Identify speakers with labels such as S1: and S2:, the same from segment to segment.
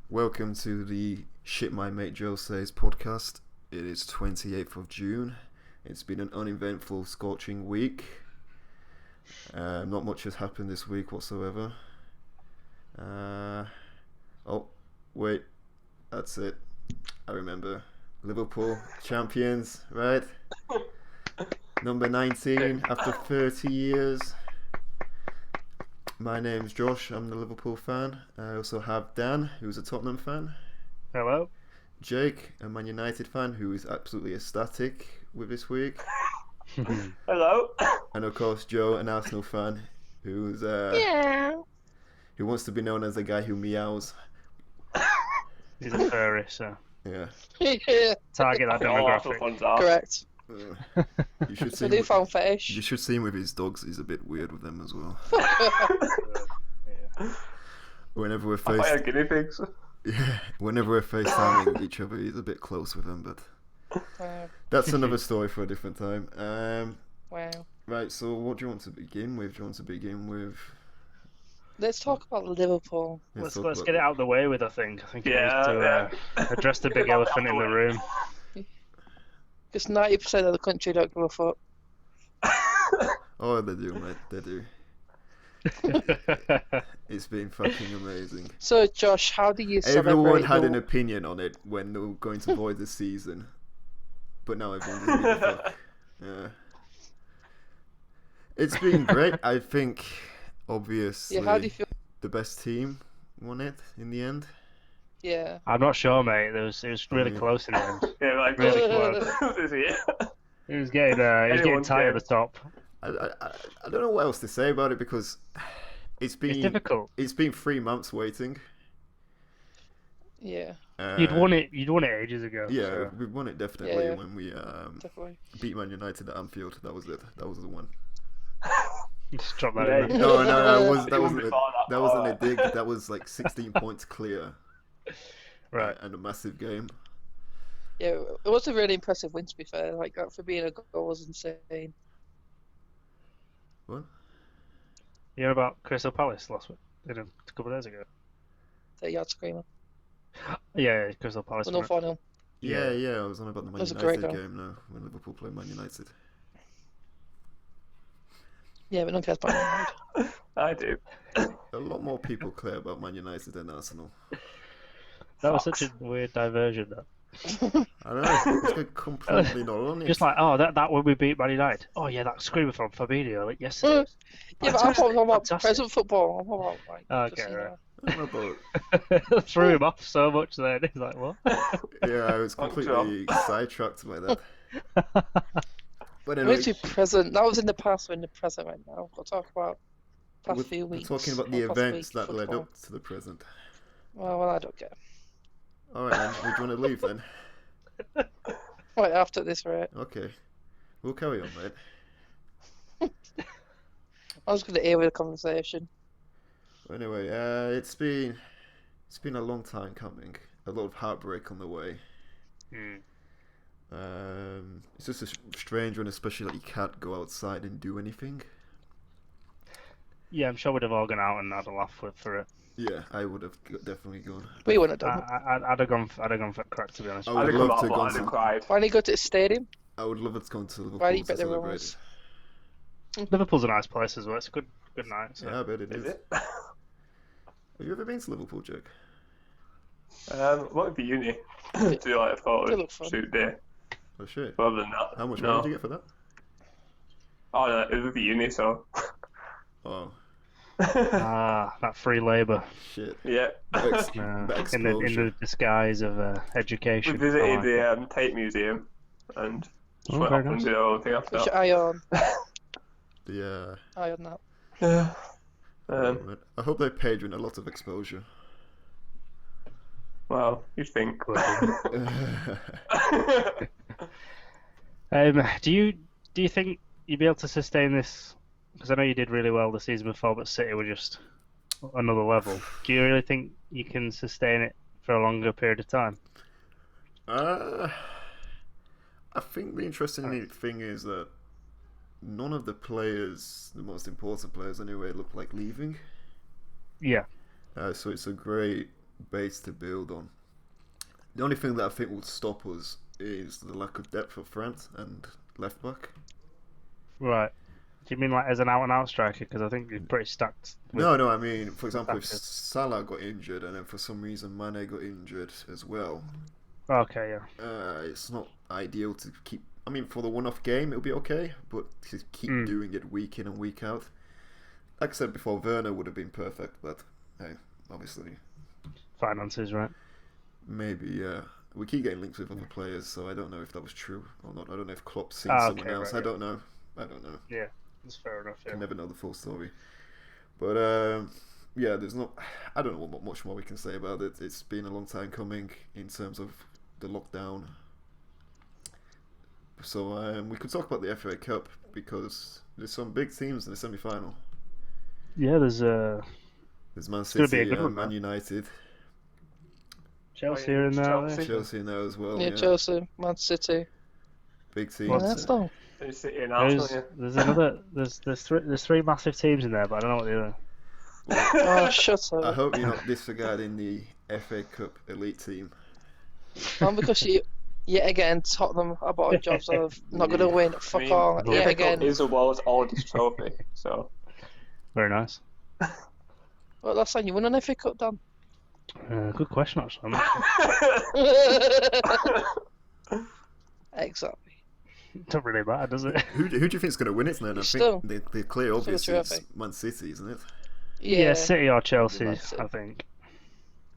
S1: Welcome to the Shit My Mate Joe Says podcast. It is 28th of June. It's been an uneventful, scorching week. Not much has happened this week whatsoever. Oh, wait. That's it. I remember. Liverpool Champions, right? Number 19 after 30 years. My name's Josh, I'm the Liverpool fan. I also have Dan, who's a Tottenham fan.
S2: Hello.
S1: Jake, a Man United fan, who is absolutely ecstatic with this week.
S3: Hello.
S1: And of course, Joe, an Arsenal fan, who's who wants to be known as the guy who meows.
S2: He's a furry, so
S1: Yeah.
S2: target that demographic.
S4: Correct.
S1: You should
S4: It's
S1: see
S4: a
S1: him,
S4: newfound fetish.
S1: you should see him with his dogs. He's a bit weird with them as well.
S2: Yeah.
S1: Whenever we're
S3: I thought I had
S1: faced,
S3: guinea pigs.
S1: yeah, whenever we're FaceTiming with each other, he's a bit close with them. But that's another story for a different time.
S4: Wow.
S1: Right. So, what do you want to begin with? Do you want to begin with?
S4: Let's talk about Liverpool.
S1: Let's talk
S2: Let's
S1: about-
S2: get it out of the way with. I think we need
S3: Yeah,
S2: to address the big elephant in the room.
S4: Because 90% of the country don't give a fuck.
S1: Oh, they do, mate. They do. It's been fucking amazing.
S4: So, Josh, how do you celebrate?
S1: Everyone had an
S4: the-
S1: opinion on it when they were going to void the season, but now everyone doesn't give a fuck. Yeah. It's been great. I think, obviously,
S4: Yeah, how do you feel?
S1: the best team won it in the end.
S4: Yeah.
S2: I'm not sure, mate. It was really close in the end.
S3: Yeah, like
S2: Really close.
S3: Is it?
S2: It was getting tight at the top.
S1: I don't know what else to say about it because
S2: It's difficult.
S1: It's been 3 months waiting.
S4: Yeah,
S2: You'd won it ages ago.
S1: Yeah,
S2: so.
S1: we won it definitely
S4: Yeah.
S1: when we
S4: definitely.
S1: beat Man United at Anfield. That was it. That was the one.
S2: Just drop that
S3: Yeah,
S2: in there.
S1: No, that
S3: Even
S1: wasn't
S3: before
S1: that wasn't a dig. That was like 16 points clear.
S2: Right.
S1: And a massive game.
S4: Yeah, it was a really impressive win, to be fair. Like, that for being a goal was insane.
S1: What?
S2: You heard about Crystal Palace last week? A couple of days ago.
S4: The yard screamer.
S2: Yeah, Crystal Palace.
S4: Well, no final.
S1: Yeah, I was on about the Man
S4: was a great
S1: United
S4: goal.
S1: game now when Liverpool played Man United.
S4: Yeah, but no one cares about Man
S3: I do.
S1: A lot more people care about Man United than Arsenal.
S2: That was such a weird diversion. That.
S1: I don't know. It's like completely not on it.
S2: Just like, oh, that when we beat Man United. Oh yeah, that screamer from Fabinho, like yesterday.
S4: Yeah, but I'm talking about
S2: Fantastic.
S4: present football. I'm talking about, like,
S2: Okay,
S4: just, you
S2: right.
S4: know.
S1: I don't know about.
S2: Threw him off so much then. He's like, what?
S1: Yeah, I was completely sidetracked by that. But
S4: I
S1: anyway,
S4: meant to be present. That was in the past. We're in the present right now. We'll talk about past few
S1: we're
S4: weeks.
S1: talking about the
S4: or past
S1: events
S4: week
S1: that led
S4: football.
S1: up to the present.
S4: Well, I don't care.
S1: Alright then, would you want to leave then?
S4: Right after this, right?
S1: Okay. We'll carry on, mate.
S4: I was going to hear the conversation.
S1: Anyway, it's been a long time coming. A lot of heartbreak on the way. It's just a strange one, especially that you can't go outside and do anything.
S2: Yeah, I'm sure we'd have all gone out and had a laugh for it.
S1: Yeah, I would have definitely gone.
S4: We wouldn't have done it.
S2: I'd have gone for crack, to be honest.
S1: I
S3: I'd
S1: would
S3: have come
S1: love
S3: out,
S1: to
S3: but
S1: go
S3: I'd have
S1: to.
S3: cried.
S4: Why don't you go to the stadium?
S1: I would love to go to Liverpool
S4: Why do you
S1: to
S4: bet the
S1: celebrate
S4: rules?
S1: it.
S2: Liverpool's a nice place as well. It's a good night. So.
S1: Yeah, I bet it is.
S3: Is it?
S1: Have you ever been to Liverpool, Jake?
S3: What would be uni? To do like a
S4: They
S3: photo
S4: look fun.
S3: shoot day.
S1: Oh shit.
S3: Other than that,
S1: How much
S3: no.
S1: money did you get for that?
S3: Oh no, it would be uni, so
S1: Oh
S2: That free labour
S1: shit.
S3: yeah.
S1: The
S2: in the
S1: exposure.
S2: disguise of
S3: We
S2: education.
S3: visited
S2: I like it.
S3: the Tate Museum and just
S2: Oh,
S3: went
S2: very
S3: off and
S2: nice.
S3: did our own thing after
S4: Which
S3: that.
S4: eye on?
S1: The
S4: Eye on that.
S3: Yeah.
S1: I hope they paid you in a lot of exposure.
S3: Well, you'd think.
S2: Do you think you'd be able to sustain this? Because I know you did really well the season before, but City were just another level. Do you really think you can sustain it for a longer period of time?
S1: I think the interesting thing is that none of the players, the most important players anyway, look like leaving.
S2: Yeah.
S1: So it's a great base to build on. The only thing that I think would stop us is the lack of depth up front and left back.
S2: Right. Do you mean like as an out-and-out striker? Because I think you're pretty stacked.
S1: No, I mean, for example, if
S2: backers.
S1: Salah got injured and then for some reason Mane got injured as well,
S2: Okay, yeah.
S1: it's not ideal to keep. I mean, for the one-off game, it'll be okay, but to keep doing it week in and week out. Like I said before, Werner would have been perfect, but hey, obviously,
S2: Finances, right?
S1: maybe, yeah. We keep getting linked with other players, so I don't know if that was true or not. I don't know if Klopp's seen
S2: Ah,
S1: someone
S2: okay,
S1: else.
S2: right,
S1: I don't know.
S2: Yeah, that's fair enough. Yeah.
S1: Can never know the full story. But yeah, there's not. I don't know what much more we can say about it. It's been a long time coming in terms of the lockdown. So we could talk about the FA Cup because there's some big teams in the semi-final.
S2: Yeah, there's
S1: There's Man
S2: gonna be a
S1: City
S2: good one,
S1: and Man
S2: man.
S1: United,
S2: Chelsea in there.
S3: Chelsea.
S1: Chelsea now as well.
S4: Yeah, Chelsea, Man City.
S1: Big teams.
S2: What's
S4: Arsenal.
S3: City and Arsenal, yeah.
S2: There's another. There's three massive teams in there, but I don't know what the other.
S4: Oh, shut
S1: I
S4: up.
S1: hope you're not disregarding the FA Cup elite team.
S4: Because yet again, Tottenham are bottom jobs are not going to win. Fuck all.
S3: The
S4: Yet
S3: FA
S4: again.
S3: Cup is the world's oldest trophy, so
S2: Very nice.
S4: Well, last time you won an FA Cup, Dan.
S2: Good question, actually. I'm not
S4: Exactly.
S2: Don't really matter, does it?
S1: Who do you think is going to win it then? I
S4: Still.
S1: think the clear obvious
S4: Still a
S1: is
S4: trophy.
S1: Man City, isn't it?
S2: Yeah, City or Chelsea,
S4: Man City.
S2: I think.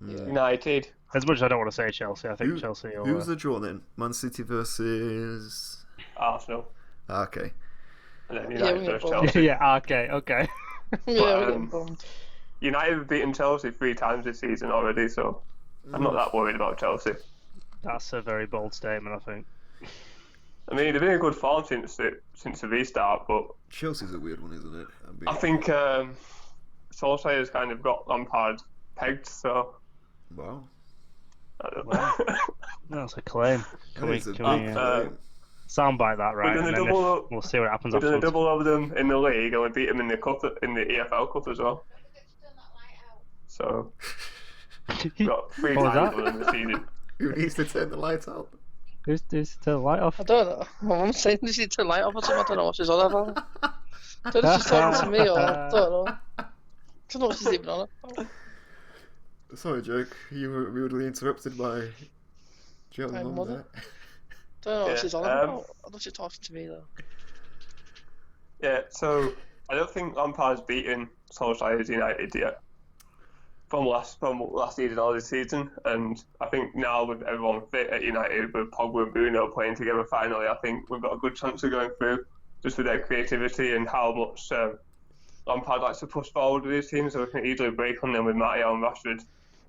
S1: Mm.
S3: United.
S2: As much as I don't want to say Chelsea, I think
S1: Who-
S2: Chelsea or
S1: Who's the draw then? Man City versus.
S3: Arsenal.
S1: Okay.
S3: And then
S4: Yeah,
S3: United
S4: we
S3: versus
S4: get both.
S3: Chelsea.
S2: yeah, okay.
S4: Yeah, we're
S3: um,
S4: getting bummed.
S3: United have beaten Chelsea 3 times this season already, so I'm not that worried about Chelsea.
S2: That's a very bold statement, I think.
S3: I mean, they've been in good form since the restart, but
S1: Chelsea's a weird one, isn't it?
S3: I think Solskjaer's kind of got Lampard pegged, so
S1: Wow.
S3: I don't
S2: Wow.
S3: know.
S2: That's a claim. Can we
S1: It's a
S2: can
S1: big
S2: we
S1: claim.
S2: soundbite that right?
S3: done
S2: And
S3: a
S2: then
S3: double-
S2: we'll see what happens
S3: We've done a
S2: afterwards.
S3: double over them in the league, and we beat them in the cup, in the EFL Cup as well. So we've got 3
S2: What was
S3: times
S2: that?
S3: over them this season.
S1: Who needs to turn the lights out?
S2: Who's turn the light off?
S4: I don't know. My mum's saying this is to light up or something. I don't know what she's on about. I don't know if she's talking to me or I don't know. I don't know what she's even on about.
S1: Sorry, Jake. You were rudely interrupted by Joe's
S4: My
S1: mum
S4: mother.
S1: there.
S4: Don't know what
S3: Yeah,
S4: she's on about. I don't know if she's talking to me though.
S3: Yeah, so I don't think Lampard's beaten Solskjaer's United yet. From last season or this season, and I think now with everyone fit at United, with Pogba and Bruno playing together finally, I think we've got a good chance of going through, just with their creativity and how much Lampard likes to push forward with his team, so we can easily break on them with Martial and Rashford.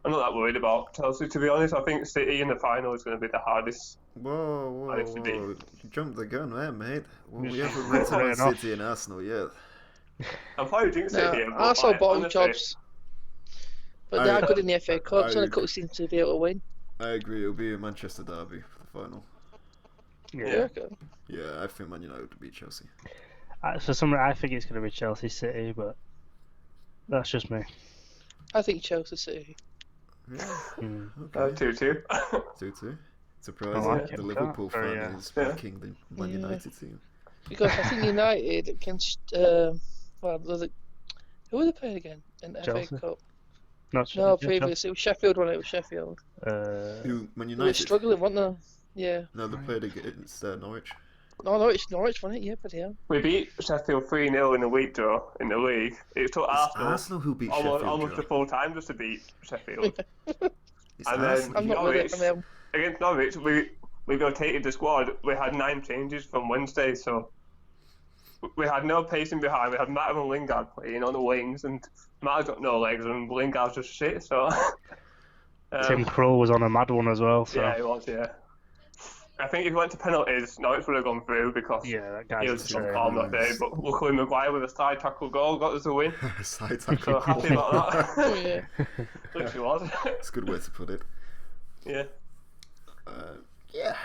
S3: I'm not that worried about Chelsea, to be honest. I think City in the final is going to be the hardest.
S1: Whoa.
S3: Nice to be.
S1: You jumped the gun there, mate. Well, we
S2: Yeah.
S1: haven't read to
S2: Fair
S1: Man
S2: enough.
S1: City and Arsenal yet.
S3: I'm probably jinxing it here,
S4: No,
S3: but
S4: Arsenal
S3: like,
S4: bottom
S3: honestly,
S4: jobs. But they are good in the FA Cup, so
S1: I-
S4: the Cup seems to be able to win.
S1: I agree. It'll be a Manchester derby for the final.
S4: Yeah.
S2: Yeah.
S4: Okay.
S1: Yeah, I think Man United will beat Chelsea.
S2: For some reason, I think it's going to be Chelsea City, but that's just me.
S4: I think Chelsea City.
S1: Yeah.
S2: Mm.
S1: Okay.
S3: 2-2.
S1: 2-2. Surprising.
S2: I like it.
S1: The Liverpool
S2: Very,
S1: fan is
S3: yeah.
S1: backing the Man
S4: Yeah.
S1: United team.
S4: Because I think United against who were they playing again in the
S2: Chelsea.
S4: FA Cup?
S2: Not
S4: No,
S2: yeah,
S4: previous. It was Sheffield when it was Sheffield.
S1: Who? Man
S4: They were
S1: United?
S4: struggling, weren't they? Yeah.
S1: No, they played against Norwich.
S4: No, Norwich won it. Yeah, but yeah.
S3: We beat Sheffield 3-0 in the week draw in the league. It took
S1: It's
S3: Arsenal
S1: Arsenal who beat
S3: almost
S1: Sheffield.
S3: a
S1: Joe.
S3: full time just to beat Sheffield.
S1: It's
S3: and then-
S1: Arsenal.
S4: I'm not with it. I mean,
S3: Against Norwich, we rotated the squad. We had 9 changes from Wednesday, so we had no pacing behind. We had Matt and Lingard playing on the wings, and Matt's got no legs, and Lingard's just shit. So
S2: Tim Krul was on a mad one as well. So
S3: yeah, he was. Yeah, I think if we went to penalties, Norwich would have gone through because
S2: yeah, that
S3: he
S2: guy's
S3: was just on
S2: insane.
S3: form that day. But luckily, Maguire with a side tackle goal got us a win.
S1: Side
S3: So
S1: tackle.
S3: happy about that.
S4: oh, yeah.
S3: Literally was.
S1: It's a good way to put it.
S3: Yeah.
S1: Yeah,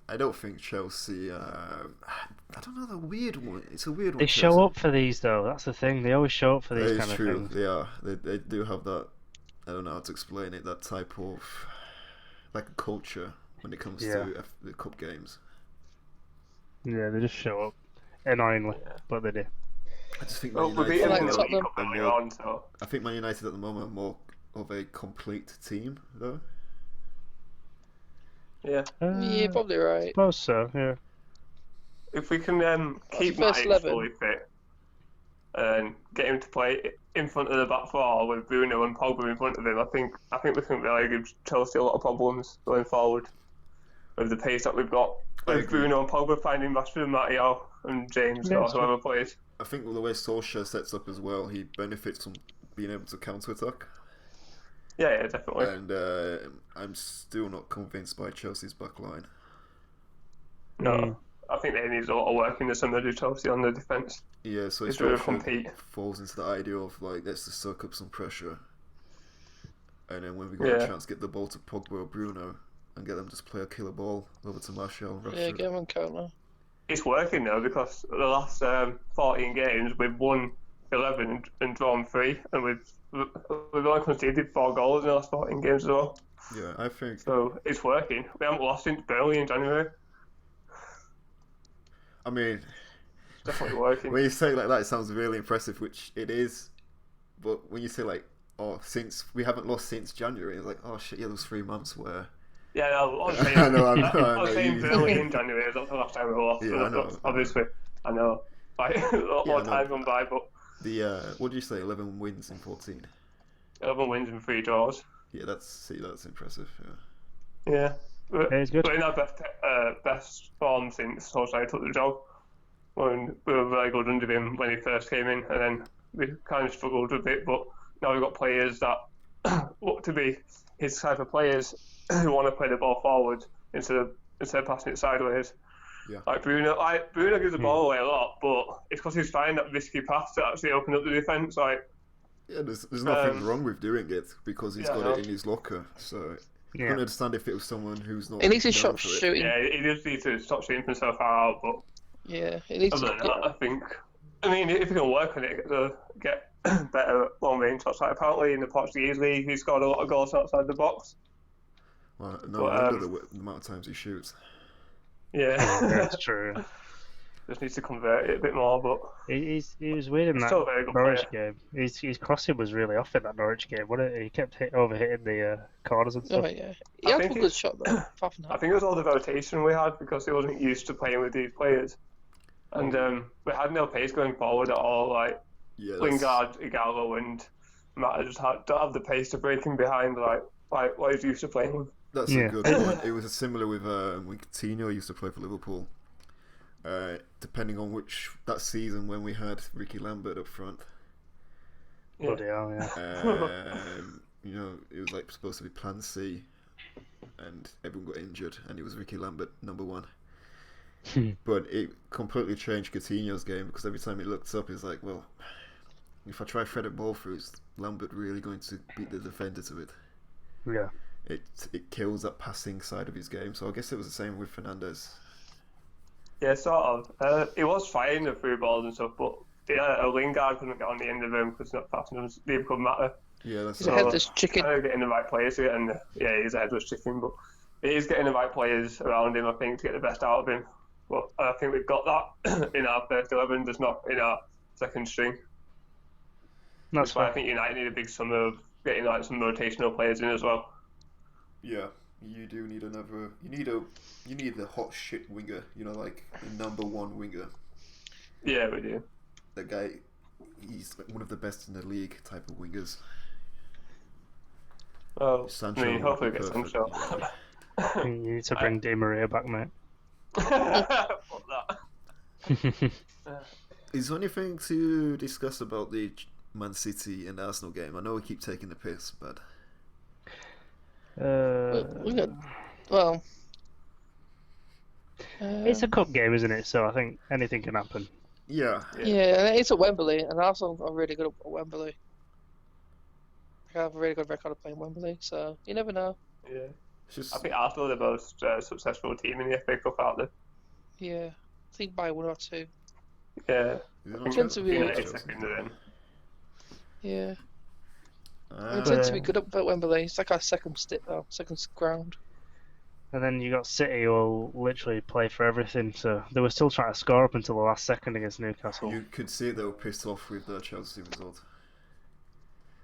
S1: I don't think Chelsea. I don't know. The weird one. It's a weird one.
S2: They show
S1: Chelsea.
S2: up for these though. That's the thing. They always show up for these
S1: That
S2: kind
S1: is
S2: of
S1: true.
S2: things.
S1: They are. They do have that don't know how to explain it. That type of like a culture when it comes
S2: Yeah.
S1: to the cup games.
S2: Yeah, they just show up annoyingly,
S3: Yeah.
S2: but they do.
S1: I just think
S3: Well,
S1: Man
S3: we're
S1: United.
S3: beating
S4: Like
S3: them in the
S4: Tottenham.
S3: League Cup earlier on, so
S1: I think Man United at the moment are more of a complete team, though.
S3: yeah.
S4: Yeah, probably right.
S2: Suppose so. Yeah.
S3: If we can keep
S4: the first
S3: Matic
S4: 11.
S3: fully fit and get him to play in front of the back four with Bruno and Pogba in front of him, I think we can really give Chelsea a lot of problems going forward with the pace that we've got.
S1: I
S3: With
S1: agree.
S3: Bruno and Pogba finding Rashford and Matteo and James
S2: Yeah,
S3: or
S2: that's true.
S3: whoever plays.
S1: I think with the way Solskjaer sets up as well, he benefits from being able to counter-attack.
S3: Yeah, definitely.
S1: And I'm still not convinced by Chelsea's back line.
S3: No, I think they need a lot of work in the summer to Chelsea on the defence.
S1: Yeah, so
S3: It's
S1: it's
S3: really
S1: Solskjaer
S3: compete.
S1: falls into the idea of like, let's just soak up some pressure. And then when we got
S3: Yeah.
S1: a chance to get the ball to Pogba or Bruno and get them to just play a killer ball over to Martial and
S4: Yeah,
S1: Rashford.
S4: get him on counter.
S3: It's working though because the last 14 games we've won 11 and drawn 3, and we've only conceded 4 goals in the last 14 games as well.
S1: Yeah, I think.
S3: So it's working. We haven't lost since Burnley in January.
S1: I mean,
S3: It's definitely working.
S1: when you say it like that, it sounds really impressive, which it is. But when you say like, oh, since we haven't lost since January, it's like, oh shit, yeah, those 3 months where.
S3: Yeah, no, I'm saying,
S1: I know, I
S3: I'm
S1: know,
S3: saying
S1: you-
S3: Burnley in January. That's the last time we lost.
S1: Yeah, I know.
S3: But obviously, I know. Like, a lot
S1: Yeah,
S3: more
S1: I know.
S3: time gone by, but
S1: The what did you say? 11 wins in 14.
S3: 11 wins and 3 draws.
S1: Yeah, that's impressive. Yeah.
S3: Yeah.
S2: Yeah, it's good.
S3: We're in our best form since Solskjaer took the job. When we were very good under him when he first came in, and then we kind of struggled a bit. But now we've got players that look to be his type of players who want to play the ball forward instead of passing it sideways.
S1: Yeah.
S3: Like Bruno gives the ball away a lot, but it's because he's finding that risky pass to actually open up the defence. Like,
S1: Yeah, there's nothing wrong with doing it because he's
S3: Yeah,
S1: got
S3: I know.
S1: it in his locker. So I
S2: Yeah.
S1: couldn't understand if it was someone who's not.
S4: He needs to
S1: known
S4: stop
S1: for it.
S4: shooting.
S3: yeah, he just needs to stop shooting himself out. But
S4: Yeah, he needs
S3: other
S4: to.
S3: than that, I think. I mean, if he can work on it, get better long range shots. Like apparently in the Portuguese league, he scored a lot of goals outside the box.
S1: Well, no
S3: But,
S1: wonder the amount of times he shoots.
S3: Yeah,
S2: That's true.
S3: just needs to convert it a bit more. But
S2: He was weird in
S3: He's
S2: that
S3: still a very good
S2: Norwich
S3: player.
S2: game. His crossing was really off in that Norwich game, wasn't it? He kept overhitting the corners and
S4: Oh
S2: stuff.
S4: yeah, he
S3: I
S4: had
S3: think
S4: a good shot though. Apart from
S3: I
S4: that.
S3: think it was all the rotation we had because he wasn't used to playing with these players, and we had no pace going forward at all. Like
S1: Yeah,
S3: Lingard, Igalo, and Matt just don't have the pace to break him behind like what he's used to playing with.
S1: That's
S2: Yeah.
S1: a good point. It was similar with when Coutinho used to play for Liverpool. Depending on that season when we had Ricky Lambert up front,
S3: Yeah.
S2: Bloody hell, yeah.
S1: you know, it was like supposed to be Plan C, and everyone got injured, and it was Ricky Lambert number 1. But it completely changed Coutinho's game because every time he looked up, he's like, well, if I try thread a ball through, is Lambert really going to beat the defender to it?
S2: Yeah.
S1: It kills that passing side of his game. So I guess it was the same with Fernandes.
S3: Yeah, sort of. He was firing the through balls and stuff, but Lingard couldn't get on the end of him because not passing them. Neither could matter.
S1: Yeah, that's
S4: He's a
S1: right.
S4: headless chicken.
S3: Kind of getting the right players to it, and yeah, he's a headless chicken, but he is getting the right players around him, I think, to get the best out of him. But I think we've got that in our first 11, just not in our second string.
S2: That's
S3: why I
S2: fine.
S3: think United need a big summer of getting like some rotational players in as well.
S1: Yeah, you do need another. You need the hot shit winger. You know, like the number 1 winger.
S3: Yeah, we do.
S1: That guy, he's like one of the best in the league type of wingers.
S3: Well,
S1: Sancho
S3: I mean,
S1: would
S3: hopefully
S1: be
S3: we get
S1: perfect.
S3: Sancho.
S2: You need to bring Di Maria back, mate.
S3: Fuck that.
S1: Is there anything to discuss about the Man City and Arsenal game? I know we keep taking the piss, but
S4: We got well.
S2: It's a cup game, isn't it? So I think anything can happen.
S1: yeah,
S4: Yeah, and it's at Wembley, and Arsenal are really good at Wembley. They have a really good record of playing Wembley, so you never know.
S3: Yeah.
S1: it's just
S3: I think Arsenal are the most successful team in the FA Cup out there.
S4: Yeah, I think by 1 or 2.
S3: Yeah.
S1: is it not
S4: Tends to be-
S3: United second then.
S4: Yeah, It tends to be good up at Wembley. It's like our second ground.
S2: And then you got City, who will literally play for everything. So they were still trying to score up until the last second against Newcastle.
S1: You could see they were pissed off with the Chelsea result.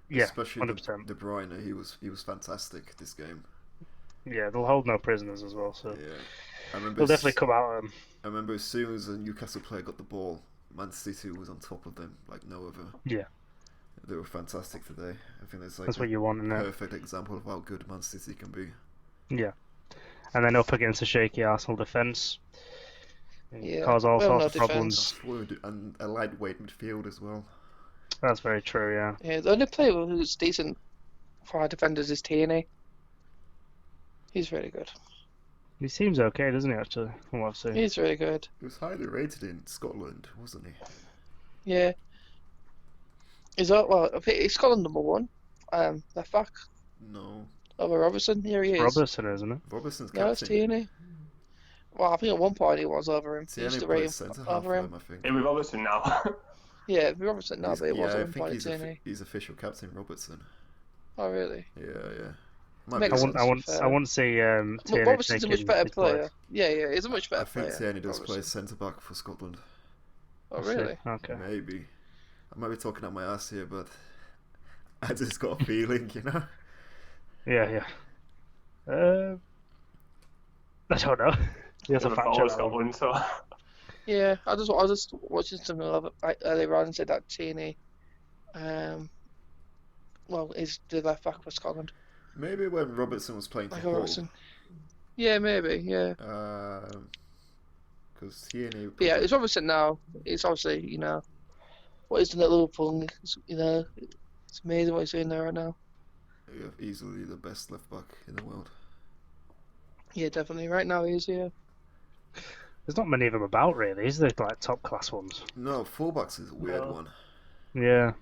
S2: Yeah,
S1: Especially
S2: 100%.
S1: De Bruyne, he was fantastic this game.
S2: Yeah, they'll hold no prisoners as well. So
S1: Yeah, I remember.
S2: they'll definitely come out.
S1: I remember as soon as a Newcastle player got the ball, Man City was on top of them like no other.
S2: Yeah.
S1: They were fantastic today. I think that's like
S2: That's what you want, isn't it?
S1: perfect example of how good Man City can be.
S2: Yeah. And then up against a shaky Arsenal defence.
S4: Yeah,
S2: Cause all
S4: well,
S2: sorts
S4: no
S2: of problems.
S1: And a lightweight midfield as well.
S2: That's very true, yeah.
S4: Yeah, the only player who's decent for our defenders is Tierney. He's really good.
S2: He seems okay, doesn't he, actually, from what I've seen?
S4: He's really good.
S1: He was highly rated in Scotland, wasn't he?
S4: Yeah. He's Scotland #1. Left back
S1: No.
S4: over Robertson. Here he is.
S2: Robertson, isn't it?
S1: Robertson's
S4: No, it's
S1: captain.
S4: Tierney. Well, I think at one point he was over him. He
S1: Tierney
S4: used to rate
S1: plays
S4: him
S1: centre half
S4: over
S1: for
S4: him.
S1: them, I think.
S3: It'll be Robertson now.
S4: Yeah, Robertson now, but it was
S1: I
S4: at one
S1: think
S4: point Tierney.
S1: he's official captain Robertson.
S4: Oh, really?
S1: Yeah.
S4: Makes sense,
S2: I wouldn't see Tierney
S4: Robertson's a much
S2: taking
S4: better
S2: his
S4: player.
S2: place.
S4: Yeah, he's a much better
S1: I think
S4: player.
S1: Tierney does
S4: Robertson.
S1: play centre back for Scotland.
S4: Oh,
S2: I see.
S4: really?
S2: Okay.
S1: Maybe. I might be talking out my ass here, but I just got a feeling, you know.
S2: Yeah. I don't know. You have to fact check that one.
S3: Scotland, so
S4: Yeah, I was just watching something earlier on and said that Tierney, is the left back for Scotland.
S1: Maybe when Robertson was playing for
S4: Like
S1: Hull.
S4: Robertson. Yeah, maybe. Yeah.
S1: Because Tierney.
S4: But yeah, it's Robertson now. It's obviously what he's done at Liverpool. It's amazing what he's doing there right now.
S1: Easily the best left back in the world.
S4: Yeah, definitely. Right now he is. Yeah.
S2: There's not many of them about, really. Is there, like, top class ones?
S1: No, fullbacks is a weird
S4: No.
S1: one.
S2: Yeah.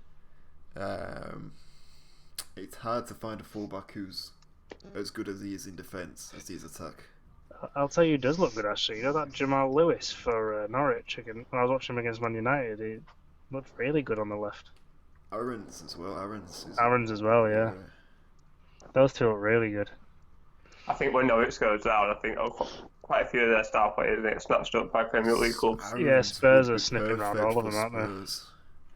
S1: It's hard to find a fullback who's as good as he is in defence as he is attack.
S2: I'll tell you who does look good, actually. You know that Jamal Lewis for Norwich? When I was watching him against Man United, he looked really good on the left.
S1: Aarons as well.
S2: Aarons as well, yeah. Those two look really good.
S3: I think when Norwich goes down, I think quite a few of their star players get snatched up by Premier League clubs.
S2: Yeah, Spurs are sniffing around all of them, aren't they?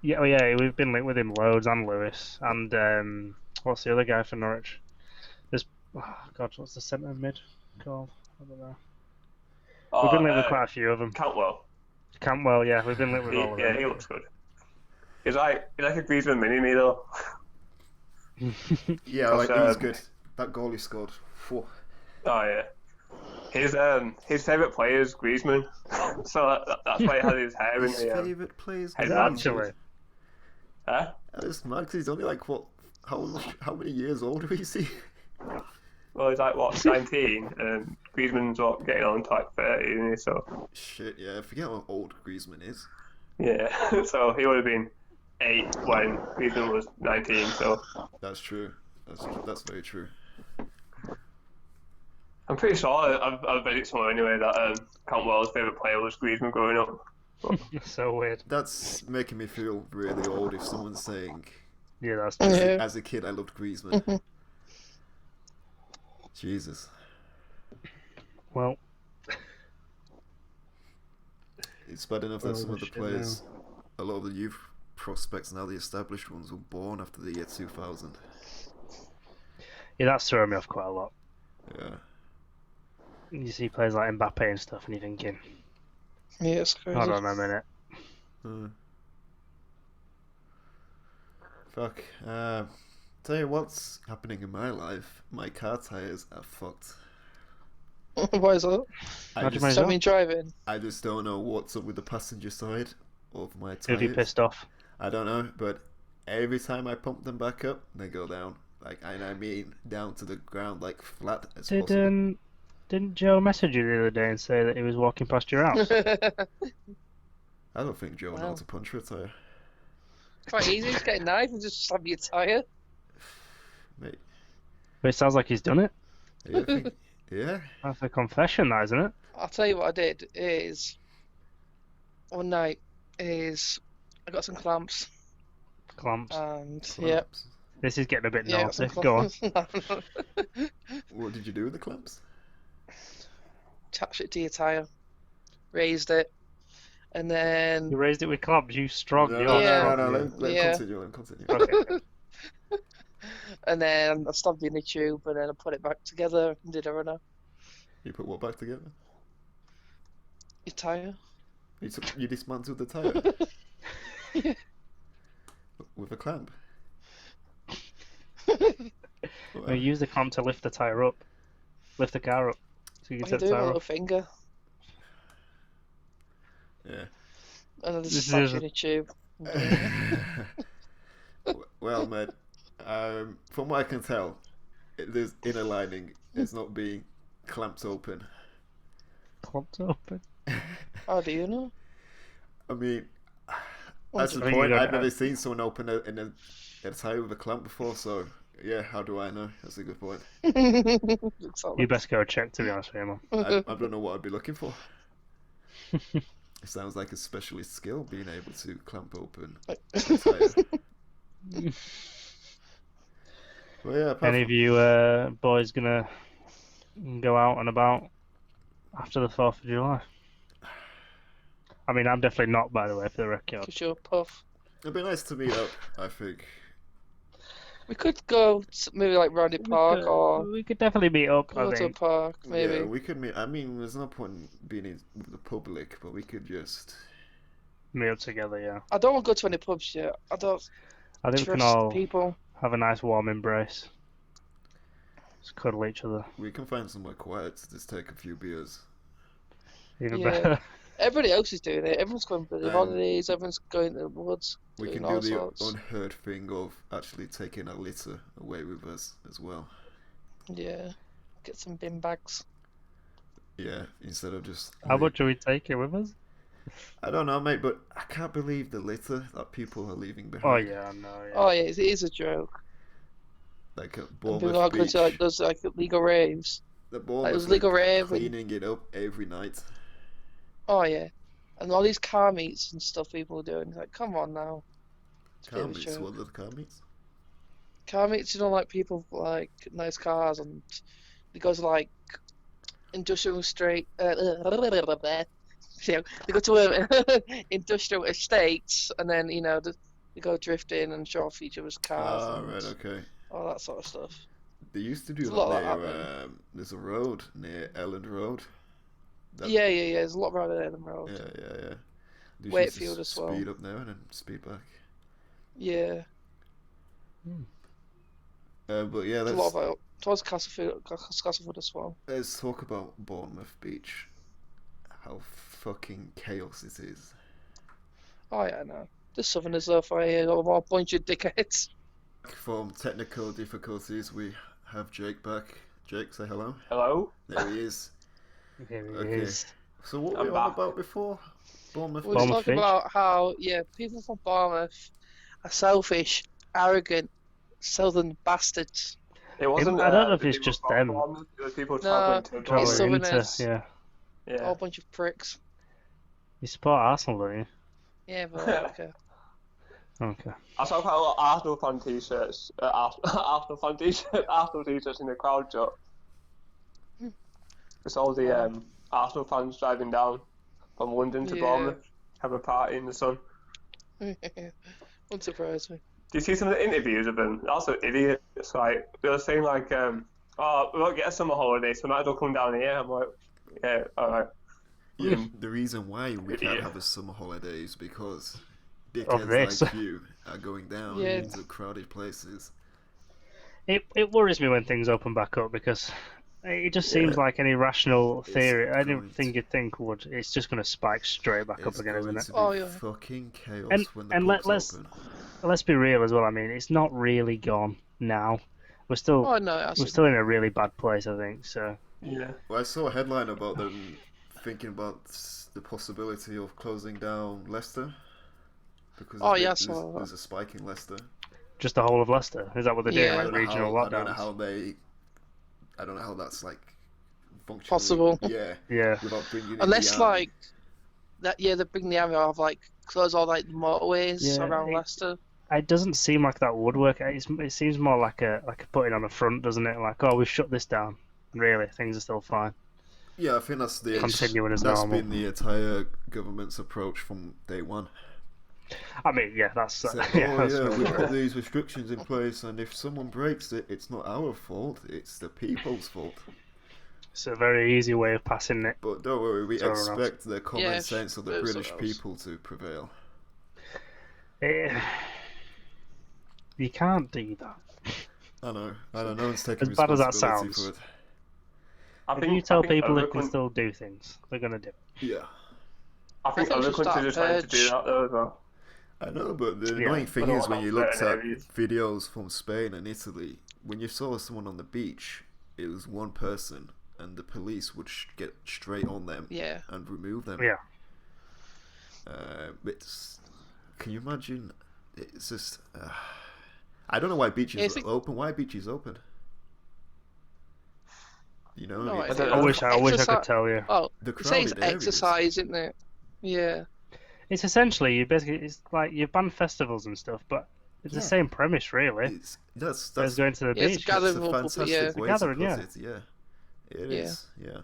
S2: Yeah, we've been linked with him loads, and Lewis, and what's the other guy for Norwich? There's, what's the centre mid called? I don't know. We've been linked with quite a few of them. Cantwell, yeah, we've been linked with all of them.
S3: Yeah, he looks good. He's like a Griezmann mini-me though.
S1: Yeah, he's good. That goal he scored. Phew.
S3: Oh yeah. His favourite player is Griezmann, so that's why he has his hair in
S1: His
S3: the
S1: favourite players.
S2: Actually,
S3: Huh?
S1: That's mad because he's only like what? How many years older is he?
S3: Well, he's like what 19, and Griezmann's getting on to like 30, isn't he? So
S1: Shit, yeah. I forget how old Griezmann is.
S3: yeah, so he would have been 8 when Griezmann was 19. So
S1: That's true. That's very true.
S3: I'm pretty sure I've read it somewhere anyway that Cantwell's favourite player was Griezmann growing up.
S2: so weird.
S1: That's making me feel really old if someone's saying,
S2: Yeah, that's
S1: as,
S2: true.
S1: as a kid, I loved Griezmann. Jesus.
S2: Well,
S1: It's bad enough that some of the
S2: shit
S1: players, a lot of the youth prospects, now the established ones, were born after the year 2000.
S2: yeah, that's throwing me off quite a lot.
S1: Yeah.
S2: You see players like Mbappe and stuff, and you're thinking,
S4: Yeah, it's crazy.
S2: hold on a minute.
S1: Fuck. Tell you what's happening in my life. My car tires are fucked.
S4: Why is that?
S2: How do you manage
S4: So I mean driving.
S1: I just don't know what's up with the passenger side of my tires.
S2: Who've you pissed off?
S1: I don't know, but every time I pump them back up, they go down. Like, and I mean down to the ground, like flat as possible.
S2: Didn't Joe message you the other day and say that he was walking past your house?
S1: I don't think Joe
S4: Wow.
S1: knows to punch a tire.
S4: Quite easy. Just get a knife and just stab your tyre.
S1: Mate,
S2: But it sounds like he's done it.
S1: yeah, I think, yeah.
S2: That's a confession, that, isn't it?
S4: I'll tell you what I did is one night I got some clamps
S2: Clamps.
S4: and
S1: Clamps.
S2: This is getting a bit
S4: Yeah,
S2: naughty. Go on.
S1: What did you do with the clamps?
S4: Attach it to your tyre, raised it, and then
S2: You raised it with clamps. You strong.
S1: No,
S2: You're
S1: no,
S4: Yeah.
S1: no,
S2: strong.
S1: no, let him
S4: Yeah.
S1: continue, let him continue.
S2: Okay.
S4: and then I stabbed it in the tube, and then I put it back together and did a runner.
S1: You put what back together?
S4: Your tyre.
S1: You dismantled the tyre with a clamp.
S2: You use the clamp to lift the tyre up. Lift the car up. So you
S4: I
S2: can
S4: can
S2: set the
S4: do a
S2: tyre
S4: little
S2: up.
S4: finger,
S1: Yeah.
S4: and then
S2: This
S4: just
S2: is-
S4: slash in the tube.
S1: Well, mate, from what I can tell, there's inner lining is not being clamped open.
S2: Clamped open.
S4: How do you know?
S1: I mean,
S4: Oh,
S1: that's the
S2: think
S1: point.
S2: you're
S1: I've
S2: gonna-
S1: never seen someone open a tyre with a clamp before, so yeah, how do I know? That's a good point.
S2: You best go check, to be honest with you, man.
S1: I don't know what I'd be looking for. It sounds like a specialist skill, being able to clamp open a tyre. Well, yeah, apart
S2: Any of you boys gonna go out and about after the 4th of July? I mean, I'm definitely not, by the way, for the record.
S4: Cause you're a puff.
S1: it'd be nice to meet up, I think.
S4: We could go maybe like round the park or
S2: We could definitely meet up,
S4: go
S2: I
S4: to a
S2: think.
S4: park maybe.
S1: Yeah, we could meet. I mean, there's no point in being in the public, but we could just.
S2: Meet up together, yeah.
S4: I don't want to go to any pubs yet. I don't
S2: I think we
S4: trust
S2: can all
S4: people.
S2: have a nice warm embrace. Just cuddle each other.
S1: We can find somewhere quiet to just take a few beers.
S2: Even
S4: Yeah.
S2: better.
S4: Everybody else is doing it. Everyone's going for the
S1: Um,
S4: holidays. Everyone's going to the woods.
S1: We
S4: doing
S1: can
S4: all
S1: do the
S4: sorts.
S1: unheard thing of actually taking a litter away with us as well.
S4: Yeah. Get some bin bags.
S1: Yeah, instead of just.
S2: How much are we taking with us?
S1: I don't know, mate, but I can't believe the litter that people are leaving
S2: Oh,
S1: behind.
S2: yeah, I know, yeah.
S4: Oh yeah, it is a joke.
S1: Like at
S4: And people
S1: Bournemouth
S4: are going
S1: Beach.
S4: to like those like legal raves.
S1: The
S4: Like,
S1: Bournemouth
S4: it was legal rave. And,
S1: cleaning it up every night.
S4: oh yeah. And all these car meets and stuff people are doing. It's like, come on now. It's a bit
S1: Car
S4: of a
S1: meets,
S4: joke.
S1: what are the car meets?
S4: Car meets, you know, like people with, like nice cars, and they go to like industrial straight. You know, they go to industrial estates, and then you know they go drifting and show off each other's cars.
S1: Ah,
S4: and
S1: right, okay.
S4: all that sort of stuff.
S1: They used to do
S4: There's a lot
S1: that
S4: of
S1: near,
S4: that
S1: there's a road near Elland Road. That-
S4: Yeah. There's a lot around there on the road.
S1: Yeah. They used to
S4: Wakefield as well.
S1: Speed up there and then speed back.
S4: Yeah.
S1: But yeah,
S4: There's a lot of it towards Castleford as well.
S1: let's talk about Bournemouth Beach. How fucking chaos it is.
S4: Oh yeah, no. The Southerners though for you, a bunch of dickheads.
S1: From technical difficulties, we have Jake back. Jake, say hello.
S3: Hello?
S1: There he is.
S2: Here it
S1: Okay.
S2: is.
S1: So what were
S3: I'm
S1: we on
S3: back.
S1: about before? Bournemouth
S4: We
S1: Beach.
S4: were
S2: Bournemouth
S4: talking
S2: Beach.
S4: about how people from Bournemouth are selfish, arrogant, southern bastards.
S3: It wasn't.
S2: I don't know if
S3: the
S2: it's
S3: people
S2: just
S3: from
S2: them.
S3: Bournemouth, it was people
S4: No,
S3: travelling to
S2: Travelling
S4: It's
S3: Bournemouth.
S2: into,
S4: Southerners.
S2: yeah.
S3: Yeah.
S4: All a bunch of pricks.
S2: You support Arsenal, don't you?
S4: Yeah, but okay.
S2: Okay.
S3: I saw quite a lot of Arsenal fan t-shirts, Arsenal t-shirts in the crowd shop. It's all the Arsenal fans driving down from London to
S4: Yeah.
S3: Bournemouth, have a party in the sun.
S4: Wouldn't surprise me.
S3: Do you see some of the interviews of them? They're also idiots. Like they were saying, like, "Oh, we won't get a summer holiday, so we might as well come down here." I'm like, "Yeah, all right."
S1: Yeah, the reason why we can't
S3: Idiot.
S1: have a summer holiday is because
S2: Of this.
S1: dickheads like you are going down
S4: Yeah.
S1: into crowded places.
S2: It worries me when things open back up because it just seems
S1: Yeah.
S2: like any rational
S1: It's
S2: theory,
S1: going
S2: anything you'd think would, it's just going to spike straight back up
S1: It's
S2: again,
S1: going
S2: isn't it?
S1: to be
S4: Oh, yeah.
S1: fucking chaos
S2: And-
S1: when the
S2: and
S1: pubs
S2: let's-
S1: open.
S2: Let's be real as well. I mean, it's not really gone now. We're still
S4: Oh no,
S2: we're
S4: actually.
S2: still in a really bad place, I think. So
S3: Yeah.
S1: Well, I saw a headline about them thinking about the possibility of closing down Leicester because
S4: Oh,
S1: there's-
S4: yeah, I
S1: there's,
S4: saw that.
S1: there's a spike in Leicester.
S2: just the whole of Leicester. Is that what they're doing?
S4: Yeah.
S2: Like regional
S1: I don't know
S2: lockdowns?
S1: how they. I don't know how that's like functionally.
S4: Possible.
S1: Yeah,
S2: Yeah.
S1: without bringing in the
S4: Unless
S1: army.
S4: like that, yeah, they bring the army of like close all like the motorways
S2: Yeah,
S4: around
S2: it-
S4: Leicester.
S2: it doesn't seem like that would work. It seems more like a putting on a front, doesn't it? Like, oh, we've shut this down. Really, things are still fine.
S1: Yeah, I think that's
S2: Continuing as
S1: that's
S2: normal.
S1: been the entire government's approach from day one.
S2: I mean, yeah, that's
S1: So, we put these restrictions in place, and if someone breaks it, it's not our fault, it's the people's fault.
S2: It's a very easy way of passing it.
S1: But don't worry, we
S2: Sorry,
S1: expect the common
S4: Yeah,
S1: sense of the
S4: there's
S1: British
S4: something else.
S1: people to prevail.
S2: You can't do that.
S1: I know, no one's taking
S2: As bad as that
S1: responsibility
S2: sounds.
S1: for it.
S2: If you tell people they
S3: other
S2: can still do things, they're gonna do it.
S1: Yeah,
S3: I think
S4: I think
S3: other
S4: we should
S3: countries are
S4: start
S3: trying to do that though as well.
S1: I know, but the
S2: Yeah,
S1: annoying thing
S3: but
S1: is when
S3: not
S1: you looked
S3: certain
S1: at
S3: areas.
S1: videos from Spain and Italy, when you saw someone on the beach, it was one person, and the police would get straight on them
S4: Yeah.
S1: and remove them.
S2: Yeah.
S1: Can you imagine? It's just. I don't know why beaches are open. Why are beaches open? You know,
S4: No,
S1: it's
S3: I
S2: I wish I could tell you.
S4: Oh,
S1: the
S4: it says
S1: crowded areas.
S4: exercise, isn't it? Yeah.
S2: It's essentially it's like you ban festivals and stuff, but it's the same premise, really.
S1: That's
S2: As going to the
S4: Yeah, it's
S2: beach.
S4: gathering
S1: a
S4: more people,
S1: fantastic
S4: yeah.
S1: way
S2: Gathering,
S1: to
S2: yeah.
S1: put it. Yeah, it
S4: Yeah.
S1: is. Yeah.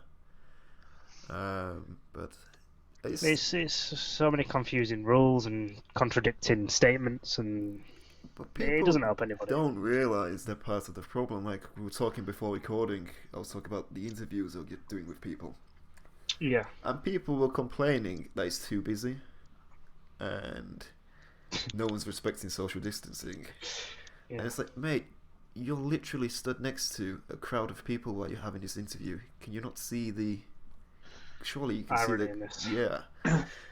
S1: But
S2: It's so many confusing rules and contradicting statements, and
S1: but
S2: it
S1: people
S2: doesn't help anybody.
S1: don't realise they're part of the problem. Like we were talking before recording, I was talking about the interviews they're doing with people.
S2: Yeah.
S1: And people were complaining that it's too busy and no one's respecting social distancing.
S2: Yeah.
S1: And it's like, mate, you're literally stood next to a crowd of people while you're having this interview. Can you not see the... Surely you can
S2: Irony
S1: see
S2: in this.
S1: Yeah.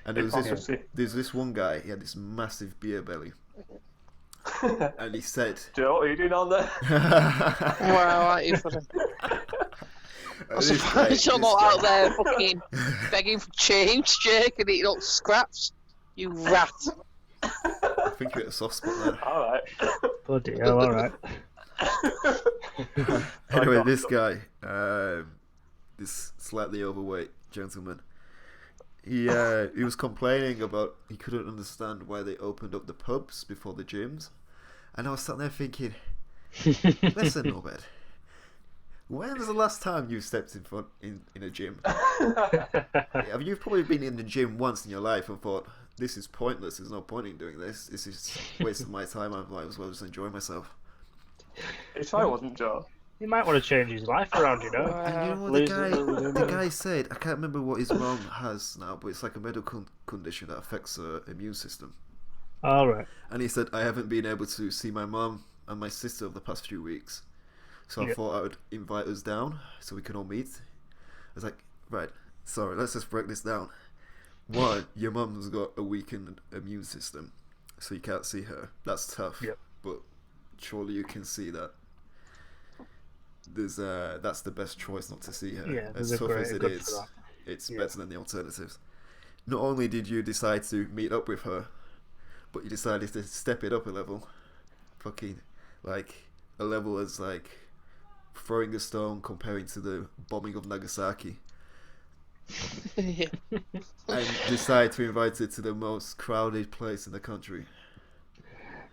S1: And
S3: Hypocrisy.
S1: there's this one guy, he had this massive beer belly. And he said...
S3: Do you know what you're doing on there?
S4: Wow, aren't you funny? I'm surprised you're not out there fucking begging for change, Jake, and eating up scraps. You rat.
S1: I think you're at a soft spot there.
S3: Alright.
S2: Bloody hell, alright.
S1: Anyway, this guy, this slightly overweight gentleman, he was complaining about he couldn't understand why they opened up the pubs before the gyms, and I was sat there thinking, listen, Norbert, when was the last time you stepped in a gym? You've probably been in the gym once in your life and thought, this is pointless, there's no point in doing this, this is wasting my time, I might as well just enjoy myself.
S3: It's why it wasn't Joe.
S2: He might want to change his life around, you know.
S1: And you know what the guy said? I can't remember what his mum has now, but it's like a medical condition that affects her immune system.
S2: Alright.
S1: And he said, I haven't been able to see my mum and my sister over the past few weeks. So I thought I would invite us down so we can all meet. I was like, right, sorry, let's just break this down. One, your mum's got a weakened immune system, so you can't see her. That's tough.
S2: Yep.
S1: But surely you can see that that's the best choice not to see her.
S2: Yeah,
S1: As
S2: there's a
S1: tough as it
S2: good
S1: is,
S2: for that.
S1: it's
S2: Yeah.
S1: better than the alternatives. Not only did you decide to meet up with her, but you decided to step it up a level. Fucking, like, a level as, like, throwing a stone comparing to the bombing of Nagasaki.
S4: Yeah.
S1: And decide to invite her to the most crowded place in the country.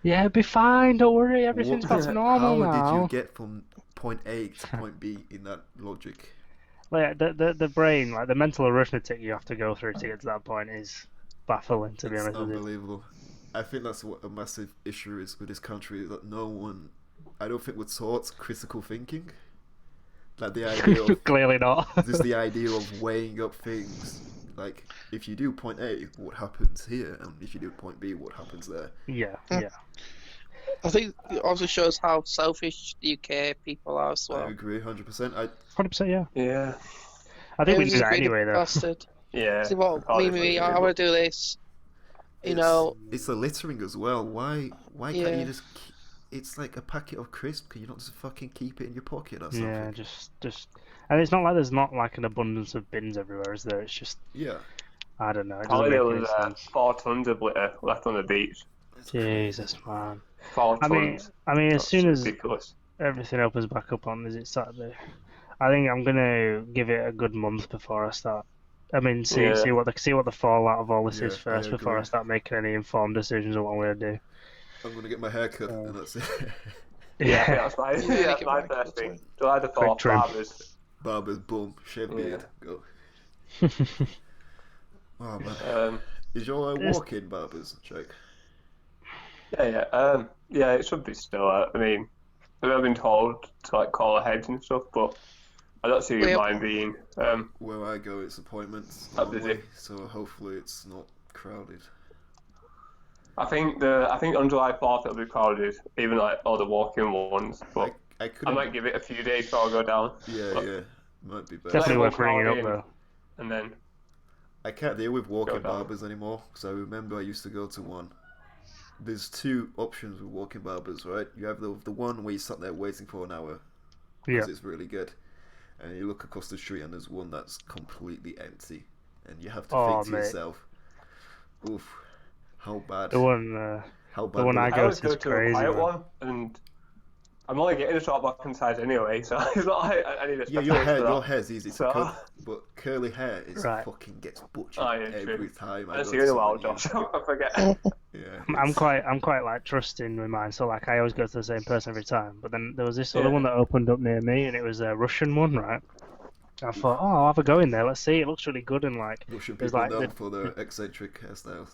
S2: Yeah, it'll be fine, don't worry, everything's back to normal
S1: How
S2: now.
S1: did you get from point A to point B in that logic?
S2: Like, the brain, like the mental arithmetic you have to go through to get to that point is baffling, to be
S1: It's
S2: honest with you.
S1: unbelievable. I think that's what a massive issue is with this country, that no one, I don't think we're taught critical thinking. Like the idea of,
S2: Clearly not.
S1: just the idea of weighing up things. Like, if you do point A, what happens here? And if you do point B, what happens there?
S2: Yeah.
S4: I think it also shows how selfish the UK people are as
S1: I
S4: well.
S1: agree, 100%.
S2: 100%, yeah.
S3: Yeah.
S2: I think we
S4: He's
S2: do
S4: a
S2: that
S4: greedy
S2: anyway, though.
S4: Bastard.
S3: Yeah.
S4: See what me, I want to do this. You know,
S1: It's the littering as well. Why can't
S4: Yeah.
S1: you just... It's like a packet of crisps. Can you not just fucking keep it in your pocket or something?
S2: Yeah, just, and it's not like there's not like an abundance of bins everywhere, is there? It's just,
S1: Yeah.
S2: I don't know. It
S3: Apparently
S2: doesn't
S3: there
S2: make
S3: was
S2: any sense.
S3: 4 tons of litter left on the beach.
S2: Jesus, man.
S3: 4
S2: I
S3: tons.
S2: mean, as
S3: That's
S2: soon as
S3: ridiculous.
S2: everything opens back up on, is it Saturday? I think I'm gonna give it a good month before I start. I mean, see what the fallout of all this
S1: Yeah,
S2: is first
S1: I
S2: before I
S1: agree.
S2: start making any informed decisions on what I'm gonna do.
S1: I'm gonna get my hair cut, and that's it.
S3: Yeah, that's my,
S4: Yeah,
S3: that's
S4: get
S3: my
S4: my
S3: first
S4: cut,
S3: thing. July the
S2: Quick
S3: 4th,
S2: trim.
S3: Barbers.
S1: Barbers, boom, shave beard, go. Oh man, is your walk-in barbers, Jake?
S3: Yeah, it should be still. I mean, I've been told to like call ahead and stuff, but I don't see
S4: Well,
S3: mine being.
S1: Where I go, it's appointments
S3: That busy.
S1: normally, so hopefully it's not crowded.
S3: I think on July 4th it'll be crowded, even like all the walk-in ones. But
S1: I
S3: I
S1: couldn't.
S3: might give it a few days before I go down.
S1: Yeah, might be better.
S2: Definitely
S3: Like,
S2: worth ringing up
S3: crowd in.
S2: though.
S3: And then
S1: I can't deal with walk-in
S3: Go down.
S1: barbers anymore, because I remember I used to go to one. There's two options with walk-in barbers, right? You have the one where you sat there waiting for an hour,
S2: Yeah.
S1: because it's really good, and you look across the street and there's one that's completely empty, and you have to
S2: Oh,
S1: think to
S2: mate.
S1: yourself, "Oof, how bad?
S2: The one.
S1: How bad?"
S2: the one
S1: will
S2: I
S1: it
S3: I
S2: go
S3: always
S2: to
S3: go
S2: is
S3: to a
S2: crazy,
S3: quiet
S2: man.
S3: one, and I'm only getting a short back and size anyway, so it's not like I need a
S1: Yeah,
S3: specialist
S1: your
S3: for
S1: hair's easy to
S3: So-
S1: cut, but curly hair is
S2: Right.
S1: fucking gets butchered
S3: Oh, yeah,
S1: every
S3: true.
S1: time.
S3: that.
S1: I
S3: I
S1: go
S3: see
S1: to
S3: you in a while,
S1: someone
S3: Josh.
S1: new.
S3: I forget.
S1: Yeah,
S2: I'm
S1: it's-
S2: quite like trusting with mine, so like I always go to the same person every time. But then there was this other
S3: Yeah.
S2: one that opened up near me, and it was a Russian one, right? I thought, oh, I'll have a go in there. Let's see. It looks really good, and like,
S1: Russian
S2: there's
S1: people
S2: like
S1: known
S2: the-
S1: for their eccentric hairstyles.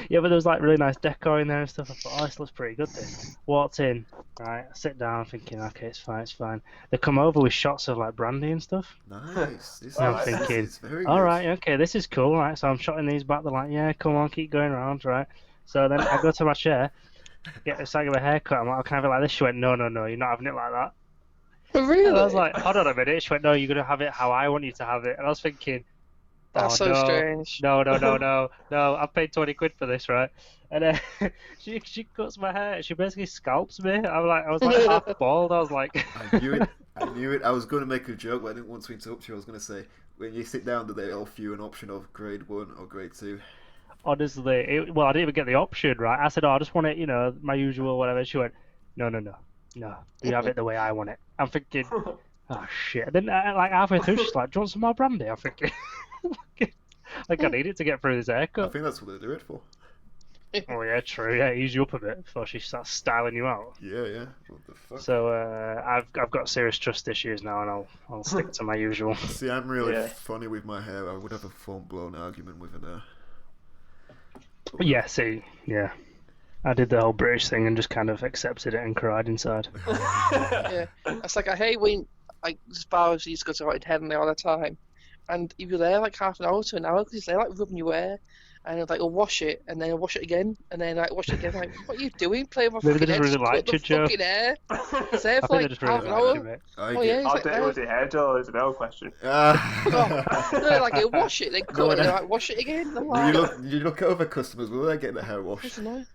S2: yeah, but there was like really nice decor in there and stuff. I thought, oh, this looks pretty good. Then walked in, right? I sit down, thinking, okay, it's fine, it's fine. They come over with shots of like brandy and stuff.
S1: Nice. This
S2: I'm
S1: is,
S2: thinking,
S1: it's very
S2: all
S1: good.
S2: right, okay, this is cool, right? So I'm shotting these back. They're like, yeah, come on, keep going around, right? So then I go to my chair, get a sag of a haircut. I'm like, can I have it like this? She went, no, you're not having it like that.
S4: Really?
S2: And I was like, hold on a minute. She went, no, you're gonna have it how I want you to have it. And I was thinking,
S4: That's
S2: oh,
S4: so
S2: no.
S4: strange.
S2: No, I've paid 20 quid for this, right? And she cuts my hair. She basically scalps me. I was like half bald. I was like,
S1: I knew it. I was going to make a joke, but I didn't want to interrupt you. I was going to say, when you sit down, do they offer you an option of grade 1 or grade 2?
S2: honestly, well, I didn't even get the option, right? I said, oh, I just want it, my usual whatever. She went, no, you have it the way I want it. I'm thinking, oh shit. And then like halfway through, she's like, do you want some more brandy? I'm thinking, like I need it to get through this
S1: I
S2: haircut.
S1: think that's what they do it for.
S2: Oh yeah, true. Yeah, ease you up a bit before she starts styling you out.
S1: Yeah. What the fuck?
S2: So I've got serious trust issues now, and I'll stick to my usual.
S1: See, I'm really
S3: Yeah.
S1: funny with my hair. I would have a full-blown argument with her.
S2: Yeah, see, yeah. I did the whole British thing and just kind of accepted it and cried inside.
S4: Yeah. It's like I hate when like barbers used to go to like head in there all the time, and you'd be there like half an hour to an hour because they're like rubbing your hair, and like I'll wash it and then I'll wash it again and then like wash it again. Like, what are you doing? Playing my
S2: Maybe
S4: fucking
S2: they
S4: hair?
S2: just
S4: Just
S2: really liked
S4: cut
S2: you,
S4: the
S2: Joe.
S4: fucking hair. It's there
S2: I
S4: for
S2: think they
S4: like
S2: just
S4: half
S2: really
S4: an
S2: liked you,
S4: hour.
S2: mate.
S1: I
S4: Oh
S1: get-
S4: yeah, he's
S3: How
S4: like,
S3: dirty was your hair, Joe? Is a real question.
S4: no, like he'll wash it, then cut
S1: No,
S4: it,
S1: no.
S4: and like wash it again. I'm
S1: you
S4: like,
S1: look over customers. Will they get their hair washed?
S4: it's annoying.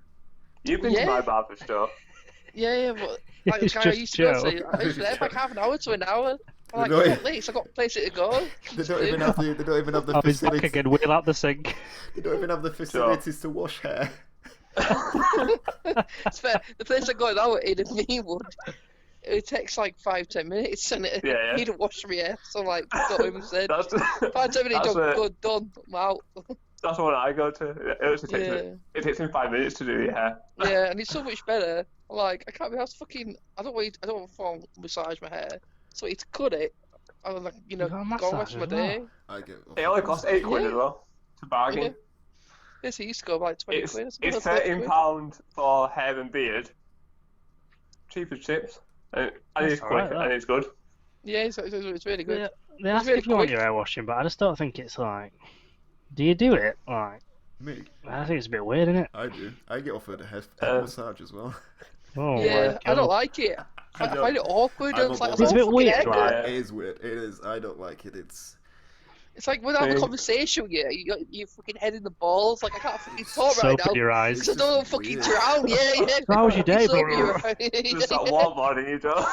S3: You've been
S4: Yeah.
S3: to my barber store.
S4: Yeah, but like the
S2: It's
S4: guy I
S2: just
S4: used to go
S2: Joe.
S4: to, I was there for like half an hour to an hour. I'm like,
S1: Annoying.
S4: at least I got places to go.
S1: They don't even have the. They don't even have the
S2: Oh, he's back
S1: facilities.
S2: again. Wheel out the sink.
S1: They don't even have the facilities to wash hair.
S4: It's fair. The place I go now in Meanwood, it takes like 5-10 minutes, and it
S3: Yeah.
S4: he'd wash me hair. So I'm like, got him and said,
S3: That's
S4: 5-10 minutes,
S3: that's a-
S4: good, done, I'm out.
S3: that's what I go to. It takes me 5 minutes to do your hair.
S4: Yeah, and it's so much better. I'm like, I can't be asked fucking. I don't want to massage my hair. So it's to cut it. I'm like,
S2: You got a
S4: go
S2: massage
S4: rest my
S2: as
S4: day.
S2: well?
S1: I get.
S3: It only costs £8
S4: Yeah.
S3: as well. It's a bargain.
S4: Yeah. Yes, he used to go like 20
S3: It's
S4: quid.
S3: it's £13 for hair and beard. Cheap as chips. And
S2: That's
S3: it's quick
S2: alright, that.
S3: and it's good.
S4: Yeah, it's really good.
S2: They ask
S4: really
S2: if you want
S4: quick.
S2: your hair washing, but I just don't think it's like. Do you do it? Like,
S1: Me,
S2: I think it's a bit weird, isn't it?
S1: I do. I get offered a head
S3: Uh,
S1: massage as well.
S2: Oh,
S4: Yeah,
S2: my
S4: I don't
S2: God.
S4: like it. I
S1: don't-
S4: find it awkward.
S1: I'm
S4: It's
S1: a
S4: like
S1: bit
S4: whole fucking
S2: weird,
S4: haircut.
S2: right?
S3: Yeah.
S1: It is weird. It is. I don't like it.
S4: It's like when I have a
S3: Thing.
S4: conversation with you, you got your fucking head in the balls. Like I can't fucking talk
S2: Soap
S4: right now.
S2: in your eyes.
S4: Because I don't want to fucking
S1: weird.
S4: drown. Yeah.
S2: So how was your day,
S4: Soap in
S2: bro?
S4: your eyes.
S3: Just that warm body, you know.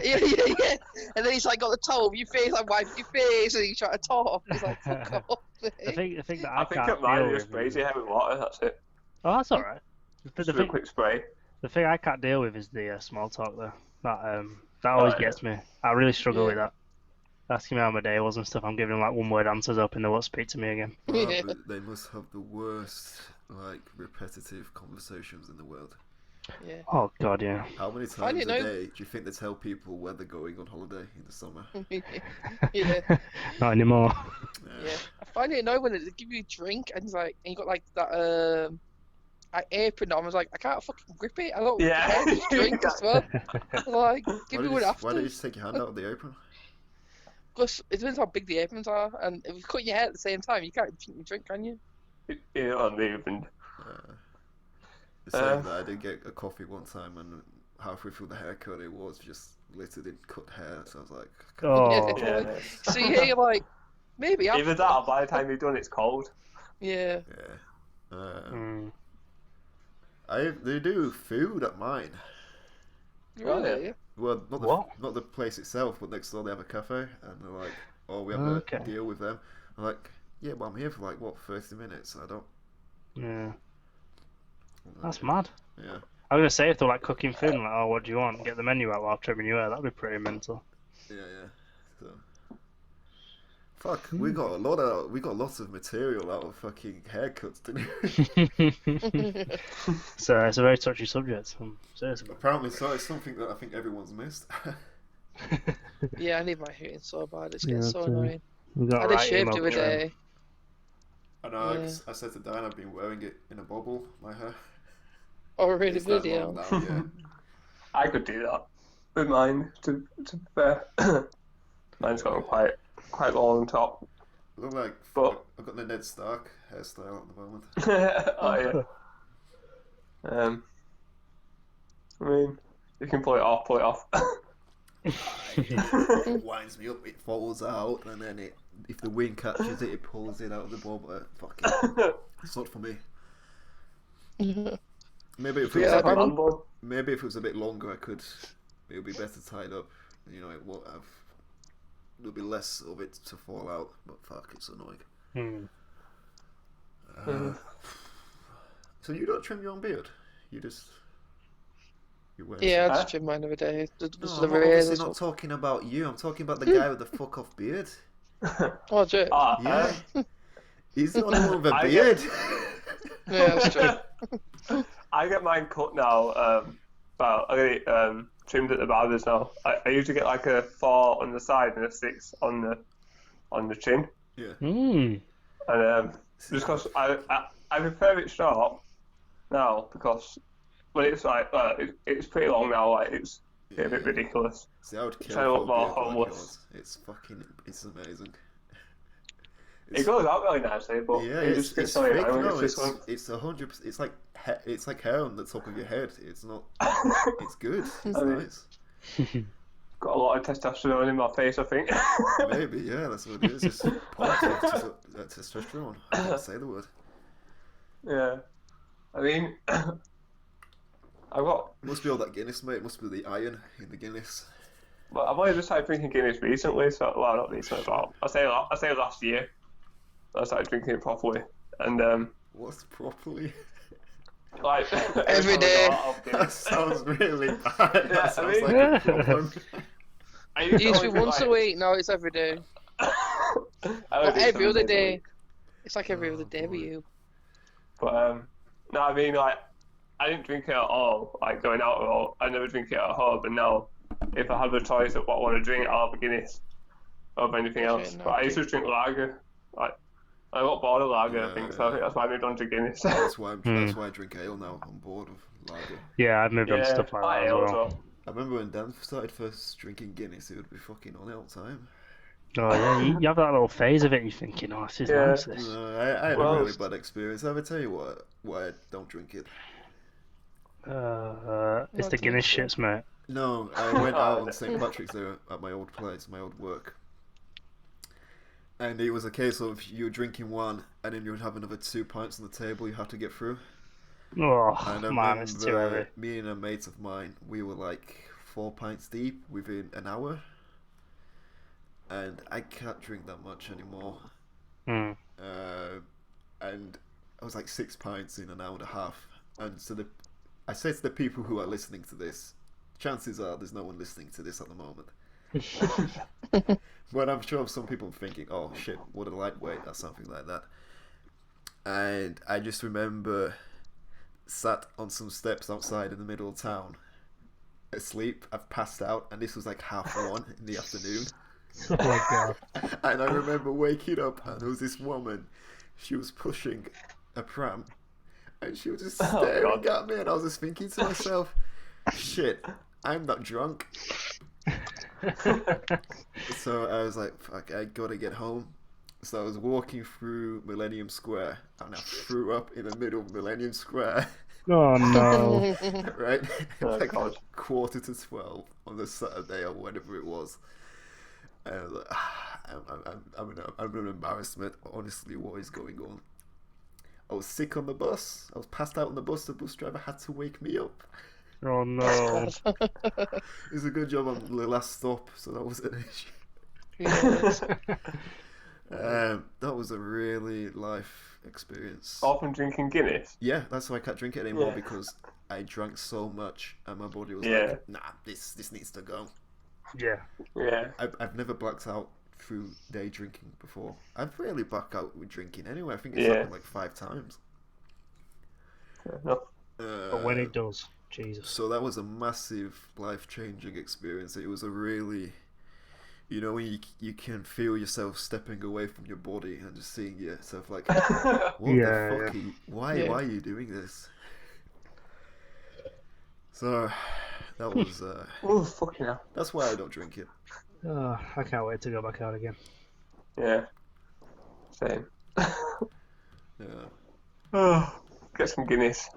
S4: Yeah. And then he's like got the towel over your face, like wipe your face, and he's trying to talk. He's like, fuck off.
S2: The thing that
S3: I
S2: I
S3: think
S2: can't
S3: at mine
S2: deal
S3: you just
S2: with.
S3: sprays your hair with water, that's it.
S2: Oh, that's alright. The
S3: Just a
S2: thing,
S3: quick spray.
S2: the thing I can't deal with is the small talk though. That always
S3: yeah.
S2: gets me. I really struggle with
S4: Yeah.
S2: that. Asking me how my day was and stuff, I'm giving them like one word answers, hoping they won't speak to me again.
S4: Yeah.
S1: But they must have the worst, like, repetitive conversations in the world.
S4: Yeah.
S2: Oh God, yeah.
S1: How many
S4: Find
S1: times
S4: it
S1: a
S4: now.
S1: day do you think they tell people where they're going on holiday in the summer?
S4: Yeah.
S2: Not anymore.
S4: Yeah. I find it annoying when they give you a drink and it's like, and you got like that apron on. I was like, I can't fucking grip it. I don't
S3: Yeah.
S4: care. Just drink as well. Like, give me one
S1: Why
S4: after.
S1: don't you just take your hand out of the apron?
S4: Plus, it depends how big the aprons are, and if you cut your hair at the same time, you can't drink, can you?
S3: Yeah, on the even.
S1: It's saying that I did get a coffee one time, and halfway through the haircut, it was just littered in cut hair. So I was like,
S2: Oh,
S3: Yeah.
S4: So you hear like, maybe after.
S3: Either that or by the time you've done it's cold.
S4: Yeah.
S1: yeah. They do food at mine.
S4: Really?
S1: Well,
S2: What?
S1: not the place itself, but next door they have a cafe, and they're like, "Oh, we have
S2: Okay.
S1: a deal with them." I'm like, "Yeah, but I'm here for like what 30 minutes. I don't."
S2: Yeah. That's mad.
S1: Yeah.
S2: I was gonna say if they're like cooking food, and like, oh, what do you want? Get the menu out while trimming your hair. That'd be pretty mental.
S1: Yeah. So, fuck, we got lots of material out of fucking haircuts, didn't we?
S2: So it's a very touchy subject. Seriously.
S1: Apparently, so it's something that I think everyone's missed.
S4: Yeah, I need my hair so bad. It's
S2: Yeah,
S4: getting so
S2: too.
S4: annoying.
S2: We've got
S4: I
S2: a
S4: did
S2: right
S4: shave
S2: emo
S4: the other
S2: trend.
S4: day.
S1: I know.
S4: Yeah.
S1: I said to Dan, I've been wearing it in a bubble. My hair.
S4: Oh, really?
S1: It's that
S4: Video.
S1: long now, yeah.
S3: I could do that with mine. To be fair, mine's got quite long on top.
S1: Look like
S3: But-
S1: I've got the Ned Stark hairstyle at the moment.
S3: Oh yeah. I mean, you can pull it off. Pull it off.
S1: It winds me up, it falls out, and then if the wind catches it, it pulls it out of the bob. Fuck it. It's not for me. Maybe if it was
S4: Yeah,
S1: a bit,
S3: Rambo.
S1: maybe if it was a bit longer, it would be better tied up. You know, it won't have. There'll be less of it to fall out. But fuck, it's annoying. So you don't trim your own beard? You just. You wear
S4: Yeah, I
S3: Huh?
S4: just trim mine the other day.
S1: No,
S4: Just
S1: I'm
S4: the
S1: obviously
S4: razors.
S1: not talking about you. I'm talking about the guy with the fuck off beard.
S4: Oh, joke.
S1: Yeah. He's the only one with a
S3: I
S1: beard.
S4: Yeah, that's true.
S3: I get mine cut now. Well, I get it trimmed at the Barbers now. I usually get like a 4 on the side and a 6 on the chin.
S1: Yeah.
S2: Mm.
S3: And just because I prefer it short now because when it's like it's pretty long now, like it's a bit ridiculous.
S1: See, I would kill
S3: Trying to
S1: for
S3: look
S1: a
S3: more
S1: beard like
S3: homeless.
S1: yours. It's amazing.
S3: It goes out really nicely, but
S1: Yeah,
S3: it
S1: it's
S3: just gets
S1: thick.
S3: so annoying.
S1: No,
S3: It's just one.
S1: it's 100%. It's like hair on the top of your head. It's not. It's good. It's
S3: I mean-
S1: nice.
S3: Got a lot of testosterone in my face, I think.
S1: Maybe, yeah, that's what it is. It's positive testosterone. I can't say the word.
S3: Yeah. I mean, I've got.
S1: Must be all that Guinness, mate. Must be the iron in the Guinness.
S3: Well, I've only just started drinking Guinness recently, so well, not recently, but I say last year. I started drinking it properly, and
S1: What's properly?
S3: like
S4: Every day.
S1: That sounds really bad.
S3: Yeah,
S1: That sounds
S3: I mean-
S1: like a problem.
S3: I
S4: It used to
S3: only
S4: be
S3: drink,
S4: once a week, now it's every day.
S3: I only
S4: Or
S3: drink
S4: every
S3: 7
S4: other
S3: days a
S4: day.
S3: week.
S4: It's like every other
S1: Oh,
S4: day with
S1: boy.
S4: you.
S3: But no, I mean like I didn't drink it at all. Like going out at all, I never drink it at home. And now, if I have a choice of what I want to drink, I'll have a Guinness over anything
S4: Okay,
S3: else.
S4: no,
S3: But I used to drink lager. Like I got bored of lager, I think. So I think that's why I moved on to Guinness.
S1: That's why I drink ale now. I'm bored of lager.
S2: Yeah, I've moved on to stuff like that as
S3: ale
S2: well.
S1: I remember when Dan started first drinking Guinness, he would be fucking on it all the time.
S2: Oh yeah, you have that little phase of it. You're thinking, oh, this is
S3: Yeah.
S2: nice. This.
S1: No, I had
S3: Well,
S1: a really bad experience. I would tell you why I don't drink it.
S2: It's the Guinness shits, mate.
S1: No, I went out on St. Patrick's Day at my old place, my old work. And it was a case of you were drinking one, and then you would have another 2 pints on the table you had to get through.
S2: Oh
S1: And I
S2: man, it's too
S1: remember
S2: heavy.
S1: me and a mate of mine, we were like 4 pints deep within an hour. And I can't drink that much anymore.
S2: Mm.
S1: And I was like 6 pints in an hour and a half. And so I say to the people who are listening to this, chances are there's no one listening to this at the moment. But I'm sure some people thinking, oh shit, what a lightweight, or something like that. And I just remember sat on some steps outside in the middle of town, asleep. I've passed out, and this was like 1:30 in the afternoon.
S2: Oh my god.
S1: And I remember waking up, and there was this woman. She was pushing a pram, and she was just staring at me, and I was just thinking to myself, shit, I'm not drunk. So I was like, fuck, I gotta get home. So I was walking through Millennium Square, and I threw up in the middle of Millennium Square.
S2: Oh no.
S1: Right? Like
S3: God.
S1: 11:45 on the Saturday or whatever it was. And I was like, I'm an embarrassment. Honestly, what is going on? I was sick on the bus. I was passed out on the bus. The bus driver had to wake me up.
S2: Oh no.
S1: It was a good job on the last stop, so that was an issue.
S4: Yes.
S1: That was a really life experience.
S3: Often drinking Guinness.
S1: Yeah, that's why I can't drink it anymore,
S3: Yeah.
S1: because I drank so much and my body was
S3: Yeah.
S1: like, nah, this needs to go.
S2: Yeah.
S3: Yeah.
S1: I've never blacked out through day drinking before. I've rarely blacked out with drinking anyway. I think it's
S3: Yeah.
S1: happened like 5 times.
S3: Fair enough.
S2: But when it does, Jesus.
S1: So that was a massive life-changing experience. It was a really, you know, when you can feel yourself stepping away from your body and just seeing yourself like, what
S2: Yeah,
S1: the fuck? Why are you doing this? So that was
S3: Oh, fucking hell.
S1: that's why I don't drink it.
S2: Oh, I can't wait to go back out again.
S3: Yeah. Same.
S1: Yeah.
S3: Get some Guinness.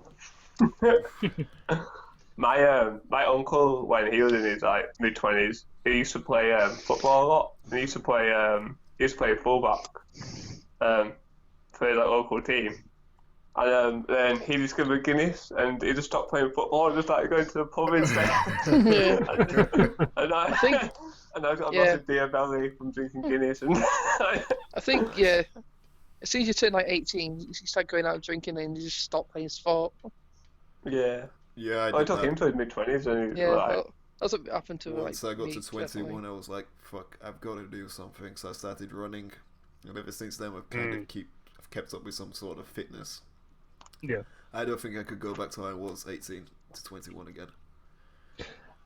S3: My uncle, when he was in his like mid-20s, he used to play football a lot. And he used to play fullback for his like, local team. And then he discovered Guinness, and he just stopped playing football and just started going to the pub instead. and I
S4: think-
S3: and I got a
S4: yeah.
S3: massive beer belly from drinking Guinness. And
S4: I think, yeah, as soon as you turn like 18, you start going out and drinking and you just stop playing sport.
S3: yeah.
S1: Yeah, I
S3: I
S1: did
S3: took
S1: that.
S3: him to his mid-20s, and he
S4: Yeah,
S3: was like,
S4: well, that's what happened to
S1: Once
S4: like
S1: I got
S4: me,
S1: to 21,
S4: definitely.
S1: I was like, fuck, I've got to do something. So I started running, and ever since then, I've kind of I've kept up with some sort of fitness.
S2: Yeah.
S1: I don't think I could go back to I was 18 to 21 again.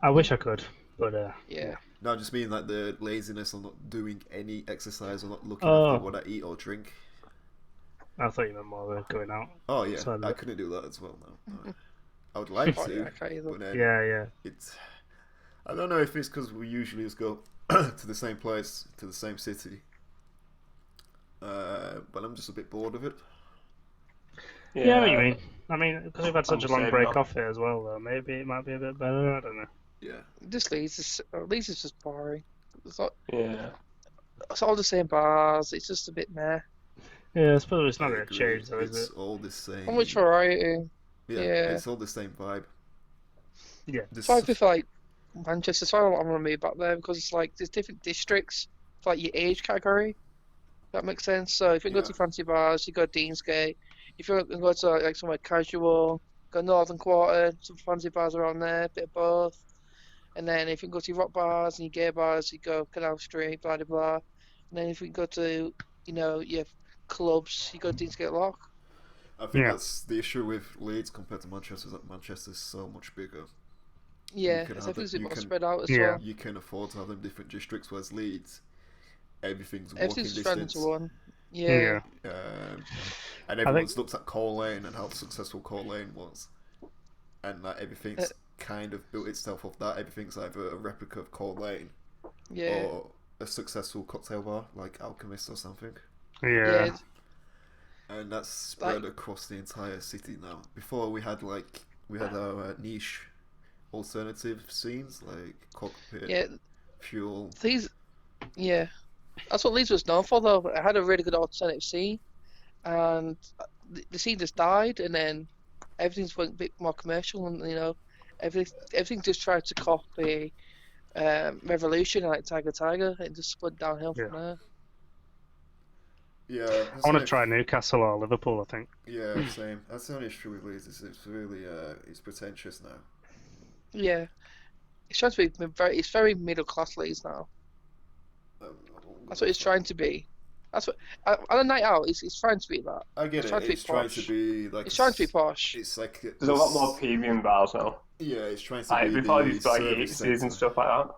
S2: I wish I could, but
S4: Yeah.
S1: No, I just mean like the laziness of not doing any exercise or not looking
S2: Oh.
S1: after what I eat or drink.
S2: I thought you meant more of going out.
S1: Oh yeah,
S2: So
S1: I couldn't do that as well now. I would like
S4: Oh,
S1: to,
S4: yeah, I can't either.
S1: but then
S2: Yeah.
S1: it's. I don't know if it's because we usually just go to the same place, to the same city. But I'm just a bit bored of it.
S2: Yeah, I know what you mean. I mean, because we've had such a long
S3: Same,
S2: break
S3: no.
S2: off it as well, though. Maybe it might be a bit better. I don't know.
S1: Yeah.
S4: This Leeds is just boring.
S3: Yeah.
S4: It's all the same bars. It's just a bit meh.
S2: Yeah, I suppose it's not
S1: I
S2: going to
S1: agree.
S2: change, though,
S1: It's
S2: is it?
S1: all the same.
S4: How much variety?
S1: Yeah,
S4: yeah.
S1: it's all the same vibe.
S2: Yeah.
S1: This,
S4: So I feel like Manchester. So I want to move back there because it's like there's different districts for like your age category. If that makes sense. So if you go
S1: Yeah.
S4: to fancy bars, you go to Deansgate. If you go to like somewhere casual, go Northern Quarter, some fancy bars around there, bit of both. And then if you go to your rock bars and your gay bars, you go Canal Street, blah blah blah. And then if you go to your clubs, you go to Deansgate Lock.
S1: I think
S2: Yeah.
S1: that's the issue with Leeds compared to Manchester, is that Manchester's so much bigger.
S4: Yeah,
S1: can
S4: it's
S1: have
S4: everything's
S1: it-
S4: a bit
S1: you
S4: more
S1: can-
S4: spread out as
S2: Yeah.
S4: well.
S1: You can afford to have them different districts, whereas Leeds, everything's walking
S4: Everything's just run
S1: distance.
S4: into one. Yeah.
S1: And everyone's looked at Coal Lane and how successful Coal Lane was. And like everything's kind of built itself off that. Everything's either a replica of Coal Lane
S4: Yeah.
S1: or a successful cocktail bar like Alchemist or something.
S2: Yeah.
S4: Yeah.
S1: And that's spread
S4: Like-
S1: across the entire city now. Before we had our niche alternative scenes like Cockpit,
S4: Yeah.
S1: Fuel.
S4: These, yeah, that's what Leeds was known for, though. It had a really good alternative scene, and the scene just died, and then everything's went a bit more commercial, and everything just tried to copy Revolution and like Tiger, and just went downhill from there.
S1: Yeah,
S2: I want to try Newcastle or Liverpool, I think.
S1: Yeah, same. That's the only issue with Leeds. It's really it's pretentious now.
S4: Yeah, it's trying to be it's very middle class Leeds now. That's what it's trying to be. That's what. On a night out, he's trying to be that.
S1: I get
S4: He's
S1: it.
S4: trying to be
S1: It's trying
S4: posh.
S1: to be like.
S4: He's trying to be posh.
S1: It's like
S3: There's a lot more premium bars now.
S1: Yeah, it's trying to
S3: Like
S1: be
S3: before
S1: the
S3: these like
S1: service
S3: Eatsies and
S1: centre.
S3: stuff like that.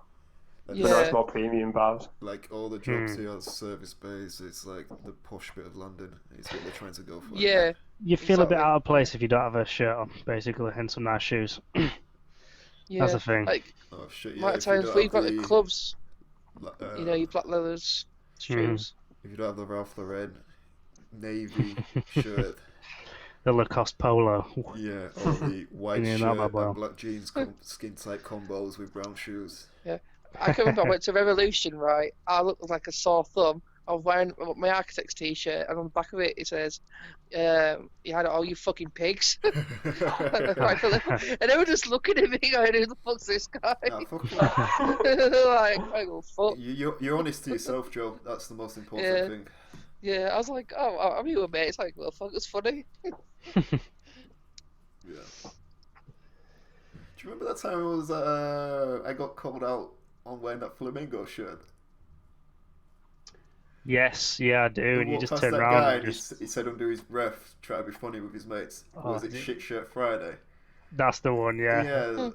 S1: And
S3: But now it's
S4: Yeah.
S3: more premium bars.
S1: like all the jobs here are service based. It's like the posh bit of London. Is what they're trying to go for.
S4: Yeah.
S2: You feel a bit
S4: Exactly.
S2: out of place if you don't have a shirt on, basically, and some nice shoes.
S4: Yeah.
S2: That's the thing.
S4: Like,
S1: Oh shit! Yeah.
S4: amount of
S1: If you
S4: times
S1: don't
S4: we've
S1: have
S4: got the
S1: the,
S4: clubs,
S1: uh,
S4: you know, your black leathers, shoes.
S1: if you don't have the Ralph Lauren navy shirt,
S2: The Lacoste polo.
S1: yeah, or the white
S2: Yeah,
S1: shirt
S2: not bad,
S1: and
S2: well.
S1: black jeans, skin tight combos with brown shoes.
S4: I can remember I went to Revolution, right? I looked like a sore thumb. I was wearing my Architects t-shirt, and on the back of it, it says, you had all you fucking pigs. And they were just looking at me going, who the fuck's this guy?
S1: Nah, fuck that.
S4: Like, I go, fuck.
S1: You're honest to yourself, Joe. That's the most important
S4: Yeah.
S1: thing.
S4: Yeah, I was like, oh, I'm your mate. It's like, well, fuck, it's funny.
S1: Yeah. Do you remember that time it was I got called out on wearing that Flamingo shirt?
S2: Yes, yeah, I do.
S1: We
S2: And you
S1: walked
S2: just
S1: past
S2: turn
S1: that
S2: around
S1: guy
S2: and
S1: and
S2: just.
S1: he said under his breath, try to be funny with his mates.
S2: Oh,
S1: Was it
S2: yeah.
S1: Shit Shirt Friday?
S2: That's the one, yeah.
S1: Yeah.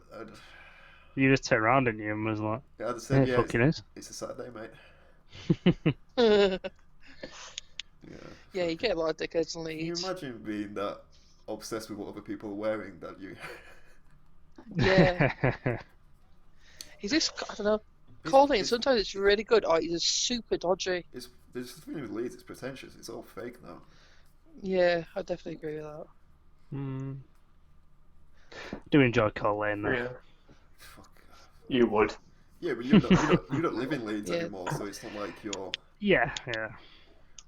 S2: You just turn around and you and was like,
S1: I'd said,
S2: it
S1: yeah,
S2: fucking is.
S1: it's a Saturday, mate.
S4: Yeah,
S1: Yeah.
S4: you get a lot of dickheads in
S1: Can you
S4: Leeds.
S1: imagine being that obsessed with what other people are wearing that you...
S4: Yeah. He's just, I don't know, Colin, sometimes it's really good, or he's just super dodgy.
S1: There's the thing with Leeds, it's pretentious. It's all fake now.
S4: Yeah, I definitely agree with that.
S2: Hmm. Do enjoy Cole Lane though.
S3: Yeah.
S1: Fuck.
S3: You would.
S1: Yeah, but you don't live in Leeds
S4: Yeah.
S1: anymore, so it's not like you're...
S2: Yeah.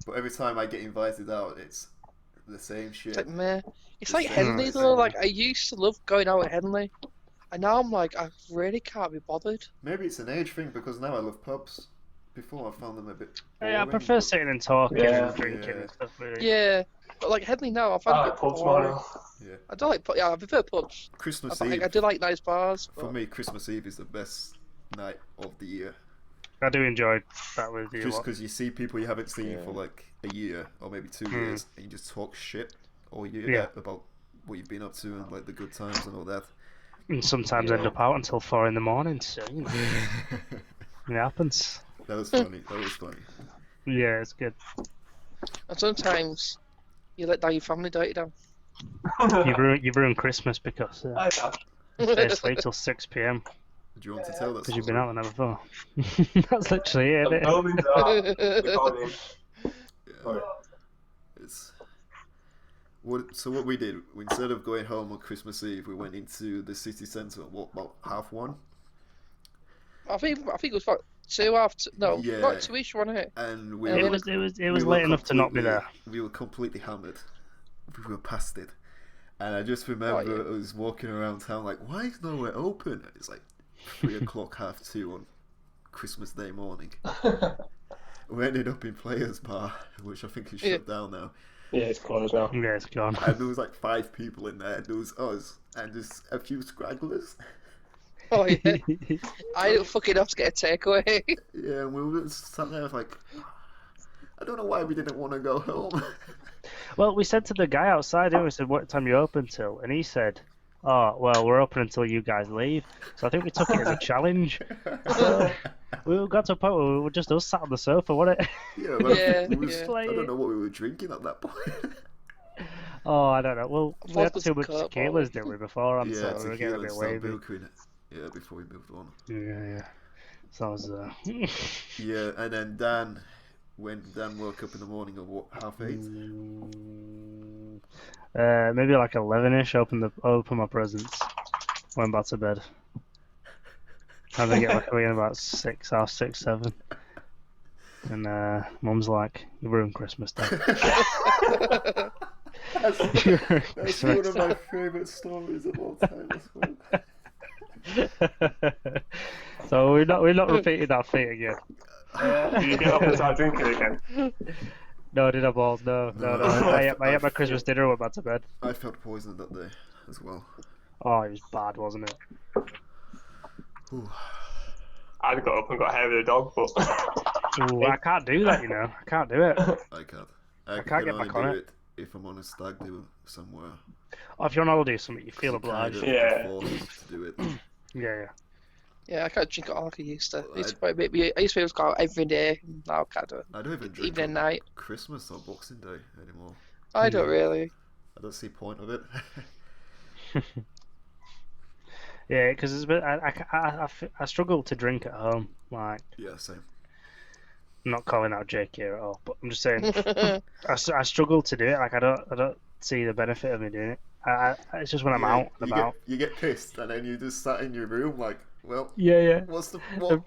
S1: But every time I get invited out, it's the same shit.
S4: It's like, meh. It's
S1: It's
S4: like
S1: the
S4: Henley
S1: same.
S4: though, like, I used to love going out with Henley. And now I'm like, I really can't be bothered.
S1: Maybe it's an age thing because now I love pubs. Before I found them a bit
S2: Yeah, I
S1: boring,
S2: prefer
S1: but-
S2: sitting and talking
S3: Yeah.
S2: and drinking
S1: Yeah.
S2: and stuff. Really.
S4: Yeah, but like Henley now, I
S3: I
S4: find
S3: like
S4: it a bit
S3: pubs more
S4: boring.
S3: now.
S1: Yeah.
S4: I don't like, yeah, I prefer pubs.
S1: Christmas
S4: I
S1: Eve,
S4: do like nice bars.
S1: for
S4: But
S1: me, Christmas Eve is the best night of the year.
S2: I do enjoy that with you.
S1: Just
S2: lot.
S1: because you see people you haven't seen
S4: Yeah.
S1: for like a year or maybe 2
S2: Hmm.
S1: years, and you just talk shit all year
S2: Yeah.
S1: about what you've been up to and like the good times and all that.
S2: And sometimes end up out until 4 in the morning, so you know, it happens.
S1: That was funny. That was funny.
S2: Yeah, it's good.
S4: and sometimes you let down your family, don't you, Dan?
S2: You ruin Christmas because
S3: I know.
S2: you stay asleep till 6 p.m.
S1: Do you want to tell that
S2: because you've
S1: story?
S2: been out the night before. That's literally it,
S3: The
S2: isn't it?
S3: buildings are recording.
S1: Yeah. It's what we did. Instead of going home on Christmas Eve, we went into the city centre. What, about 1:30?
S4: I think it was about 2 after. No,
S1: Yeah.
S4: about 2ish, wasn't it?
S1: And we
S4: Yeah,
S1: were,
S2: It was
S1: we were
S2: late enough to not be
S1: completely-
S2: there.
S1: We were completely hammered. We were past it. And I just remember
S4: Oh, yeah.
S1: I was walking around town like, why is nowhere open? It's like 3 o'clock, 2:30 on Christmas Day morning. We ended up in Players Bar, which I think is shut down now.
S3: Yeah, it's closed now.
S2: Yeah, it's gone.
S1: And there was like 5 people in there. There was us and just a few scragglers.
S4: Oh yeah. I didn't fucking have to get a takeaway.
S1: Yeah, and we were just sat there like, I don't know why we didn't want to go home.
S2: Well, we said to the guy outside, we said, what time you open till? And he said, oh, well, we're open until you guys leave. So I think we took it as a challenge. So we got to a point where we were just us sat on the sofa, wasn't it?
S1: Yeah, well,
S4: Yeah,
S1: it was,
S4: yeah.
S1: I don't know what we were drinking at that point.
S2: Oh, I don't know. Well, we had
S4: Vodka's
S2: too
S4: a
S2: much
S4: cup,
S2: tequilas,
S4: or-
S2: didn't we, beforehand?
S1: Yeah,
S2: So we were getting a
S1: tequila
S2: bit
S1: and
S2: wavy.
S1: Sambuca in it. Yeah, before we moved on.
S2: Yeah. So I was,
S1: Yeah, and then Dan, when Dan woke up in the morning at what, 8:30?
S2: maybe like 11ish. Open my presents. Went back to bed. And then get back away in about 6, 7. And Mum's like, "You ruined Christmas Day."
S1: That's one of my favourite stories of all time.
S2: So we're not repeating that feat again.
S3: You get up and start drinking again.
S2: No, I didn't have balls. No. I ate my Christmas dinner and went back to bed.
S1: I felt poisoned that day as well.
S2: Oh, it was bad, wasn't it?
S1: Ooh.
S3: I'd got up and got hair with a dog, but
S2: Ooh, I can't do that, I can't do it.
S1: I can't.
S2: I can't
S1: can
S2: get
S1: only
S2: back on
S1: do
S2: it.
S1: if I'm on a stag do somewhere.
S2: Or if you're on holiday or something, you feel
S1: You kind
S2: obliged.
S1: of get forced to do it.
S2: Yeah.
S4: Yeah, I can't drink it all like I used to. I used to be able to go out every day. Now I can't do it.
S1: I don't even drink
S4: Even at
S1: on
S4: night.
S1: Christmas or Boxing Day anymore.
S4: I don't really.
S1: I don't see point of it.
S2: Yeah, because it's a bit. I struggle to drink at home. Like,
S1: Yeah, same.
S2: I'm not calling out Jake here at all, but I'm just saying I struggle to do it. Like, I don't see the benefit of me doing it. It's just when I'm out and about.
S1: You get pissed and then you just sat in your room like, well,
S2: Yeah.
S1: what's the what?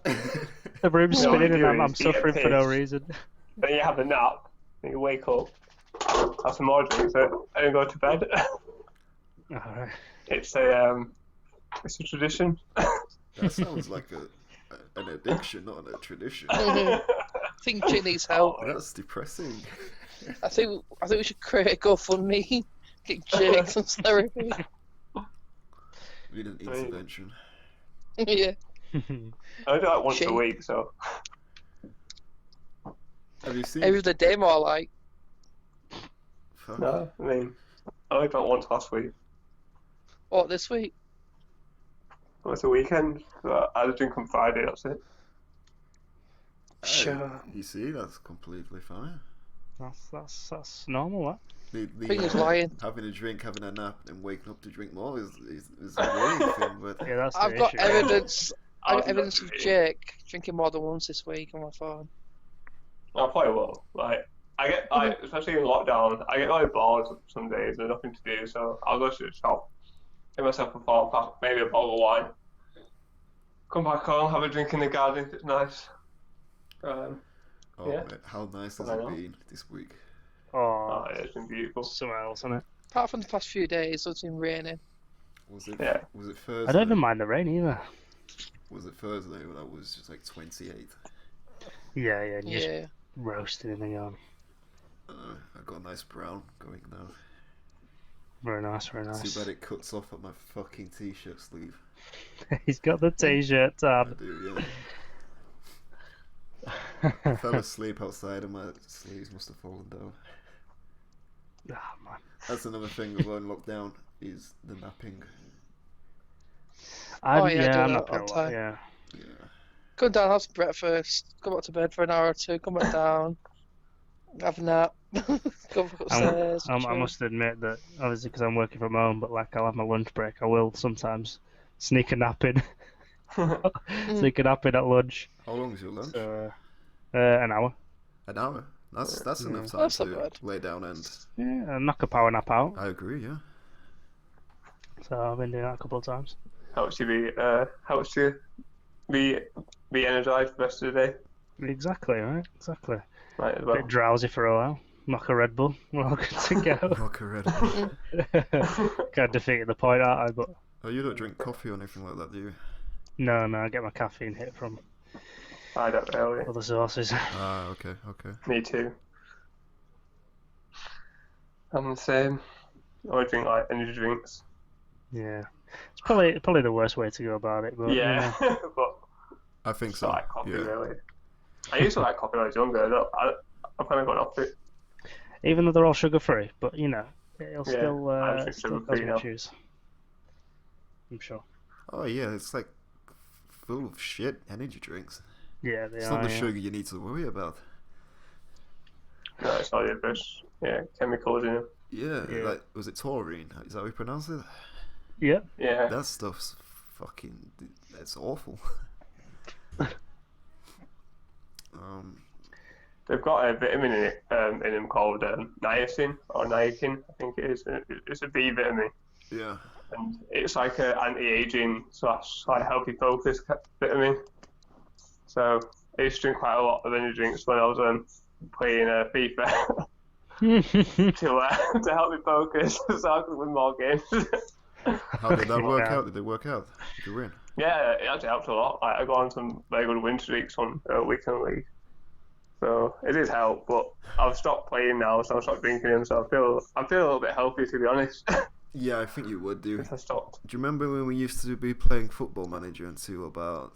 S2: The room's
S3: Yeah,
S2: spinning and
S3: you
S2: I'm
S3: do is you
S2: suffering
S3: get
S2: for no
S3: pissed.
S2: reason.
S3: Then you have a nap, and you wake up, have some more drinks, and then go to bed.
S2: Alright.
S3: It's a tradition.
S1: That sounds like an addiction, not a tradition.
S4: I think Jake needs help.
S1: That's depressing.
S4: I think we should create a GoFundMe. Get Jake some therapy.
S1: We need an intervention.
S4: Yeah.
S3: I do that once
S4: Shit.
S3: a week, so
S1: Have you seen?
S4: Every other day more like.
S1: Fuck.
S3: no. I mean, I only done once last week.
S4: What, this week?
S3: It was a weekend. But I had a drink on Friday. That's it.
S1: Hey,
S2: Sure.
S1: You see, that's completely fine.
S2: That's normal, that.
S1: The,
S4: think he's lying.
S1: Having a drink, having a nap, and waking up to drink more is a worrying thing. But
S2: Yeah, that's the
S4: I've got
S2: issue.
S4: evidence.
S3: I
S4: I've
S3: was
S4: got evidence of
S3: not-
S4: Jake drinking more than once this week on my phone.
S3: I probably will. Like, I get like, especially in lockdown, I get like bored some days. There's nothing to do, so I'll go to the shop, get myself a 4-pack, maybe a bottle of wine. Come back home, have a drink in the garden if it's nice.
S1: oh,
S3: Yeah.
S1: mate, how nice has
S3: I
S1: it
S3: know.
S1: been this week?
S2: Oh,
S3: Oh, yeah, it's been beautiful.
S2: something else, isn't it?
S4: Apart from the past few days, it's been raining.
S1: Was it?
S3: Yeah.
S1: Was it Thursday?
S2: I don't even mind the rain either.
S1: Was it Thursday? That was just like 28.
S2: Yeah, and you just
S4: Yeah.
S2: roasting in the yarn.
S1: I got a nice brown going now.
S2: Very nice, very
S1: Too
S2: nice.
S1: bad it cuts off at my fucking t-shirt sleeve.
S2: He's got the t-shirt
S1: I
S2: tab.
S1: do, yeah. I fell asleep outside and my sleeves must have fallen down.
S2: Ah, man.
S1: That's another thing as well in lockdown is the napping.
S2: I'm,
S4: Oh, yeah, I do
S2: I'm
S4: that
S2: not
S4: all
S2: gonna
S4: the
S2: lie,
S4: time.
S2: yeah.
S1: Yeah.
S4: Come down, have some breakfast, go back to bed for an hour or two, come back down, have a nap, go back upstairs.
S2: I
S4: chill.
S2: must admit that, obviously, because I'm working from home, but like I'll have my lunch break, I will sometimes sneak a nap in. Sneak a nap in at lunch.
S1: How long is your lunch?
S2: So, an hour.
S1: An hour. That's enough time
S4: That's not
S1: to
S4: bad.
S1: lay down and.
S2: Yeah, and knock a power nap out.
S1: I agree. Yeah.
S2: So I've been doing that a couple of times.
S3: Helps you be energized for the rest of the day.
S2: Exactly, right? Exactly.
S3: Right as well.
S2: Bit drowsy for a while. Knock a Red Bull. We're all good to go.
S1: Rock a red.
S2: Kind of defeated the point, aren't I? But
S1: Oh, you don't drink coffee or anything like that, do you?
S2: no, I get my caffeine hit from
S3: I don't really.
S2: other sources.
S1: Ah, okay.
S3: Me too. I'm the same. I only drink like energy drinks.
S2: Yeah, it's probably the worst way to go about it. But
S3: Yeah, but
S1: I think
S3: I
S1: so.
S3: like coffee
S1: Yeah.
S3: really. I used to like coffee when I was younger. I've kind of gone off it.
S2: even though they're all sugar free, but it'll
S3: Yeah,
S2: still
S3: I drink
S2: still
S3: sugar-free
S2: cause me
S3: now.
S2: issues. I'm sure.
S1: Oh yeah, it's like full of shit energy drinks.
S2: Yeah, they
S1: It's
S2: are.
S1: not the
S2: yeah.
S1: sugar you need to worry about.
S3: No, it's not the best. Yeah, chemicals in it.
S1: Yeah,
S2: Yeah.
S1: like was it taurine? Is that how you pronounce it?
S2: Yeah.
S3: Yeah.
S1: That stuff's fucking. It's awful.
S3: They've got a vitamin in it in them called niacin or niacin, I think it is. It's a B vitamin,
S1: Yeah.
S3: and it's like a anti-aging / like healthy focus vitamin. So I used to drink quite a lot of energy drinks when I was playing FIFA to help me focus, so I could win more games.
S1: How did that work
S2: Yeah.
S1: out? Did they work out? Did you win?
S3: Yeah, it actually helped a lot. Like, I got on some very good win streaks on weekend league. So it did help, but I've stopped playing now, so I've stopped drinking them. So I feel a little bit healthy, to be honest.
S1: Yeah, I think you would do.
S3: Since I stopped.
S1: Do you remember when we used to be playing Football Manager until about,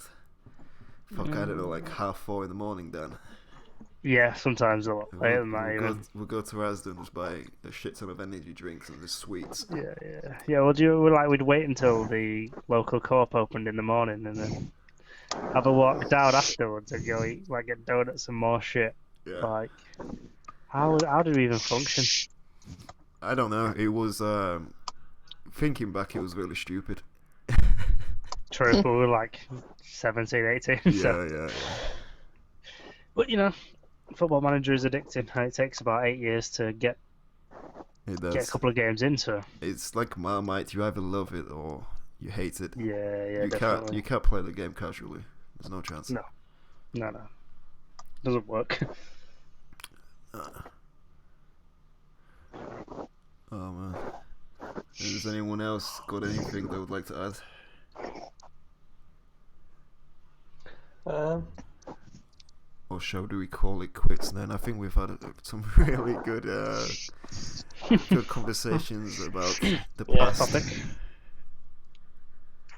S1: I don't know, like 4:30 in the morning then?
S2: Yeah, sometimes a lot later than that even.
S1: We'll go to Asda and just buy a shit ton of energy drinks and just sweets.
S2: Yeah. Well, we'd wait until the local co-op opened in the morning and then have a walk down afterwards and go eat, like, get donuts and more shit.
S1: Yeah.
S2: Like, how did we even function?
S1: I don't know. It was thinking back, it was really stupid.
S2: True, but we were like 17, 18. So.
S1: Yeah.
S2: But Football Manager is addicting, and it takes about 8 years to get a couple of games into.
S1: It's like Marmite. You either love it or you hate it.
S2: Yeah,
S1: definitely. You can't play the game casually. There's no chance.
S2: No. Doesn't work.
S1: Oh man. Has anyone else got anything they would like to add? Or shall we call it quits then? I think we've had some really good conversations about the past.
S2: Topic.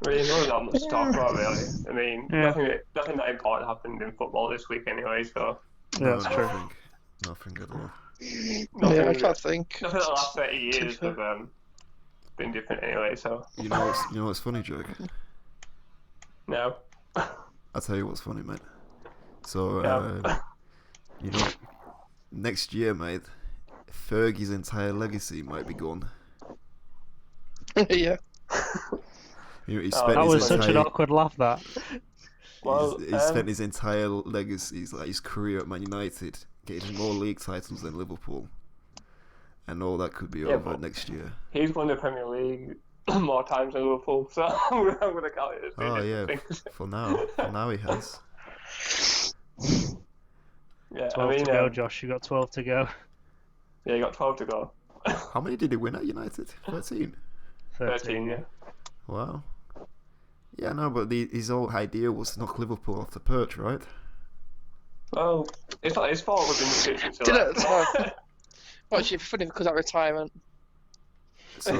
S3: Really, not much to talk about, really. I mean, nothing that important happened in football this week anyway, so...
S2: Yeah, that's true.
S1: Nothing at all.
S4: I can't think.
S3: Nothing in the last 30 years have been different anyway, so...
S1: You know what's funny, Jake?
S3: No.
S1: I'll tell you what's funny, mate. So, next year, mate, Fergie's entire legacy might be gone.
S4: Yeah.
S2: That was such an awkward laugh, that.
S3: Well,
S1: he spent his entire legacy, like his career at Man United, getting more league titles than Liverpool. And all that could be over next year.
S3: He's won the Premier League more times than Liverpool, so I'm going to count it as being things.
S1: For now he has.
S3: Yeah,
S2: 12 to go, Josh. You got 12 to go.
S3: Yeah, you got 12 to go.
S1: How many did he win at United? 13?
S3: 13, yeah.
S1: Wow. Yeah, no, but his whole idea was to knock Liverpool off the perch, right?
S3: Well, it's not his fault we've been switching to
S4: Did
S3: that.
S4: it? Watch it funny because of retirement.
S1: So,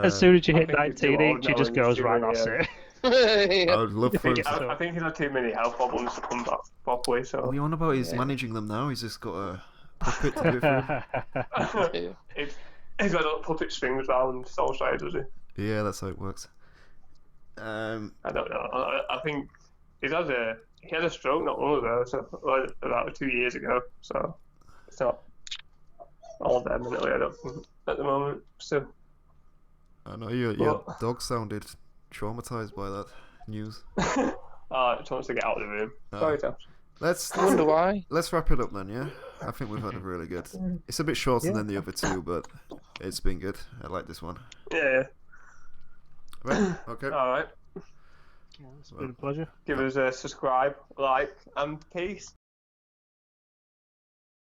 S2: as soon as you hit
S3: I think he's too
S2: 19
S3: old
S2: each, he
S3: now
S2: just
S3: and
S2: goes,
S3: he's
S2: right,
S3: too
S2: that's
S3: many,
S2: it.
S1: I would love for him to...
S3: I think he's had too many health problems to come back properly, so...
S1: What are you on about? He's managing them now. He's just got a puppet to do it for him.
S3: He's got a puppet strings around Solskjaer, does he?
S1: Yeah, that's how it works.
S3: I don't know. I think he had a stroke not long ago, so about 2 years ago. So it's not all there mentally, I don't think, at the moment. So
S1: I know your dog sounded traumatized by that news.
S3: It wants to get out of the room. Sorry, Tom.
S4: I wonder why.
S1: Let's wrap it up then, yeah? I think we've had a really good... It's a bit shorter than the other two, but it's been good. I like this one.
S3: Yeah.
S1: Right, okay.
S3: All right.
S2: It's been a pleasure.
S3: Give us a subscribe, like, and peace.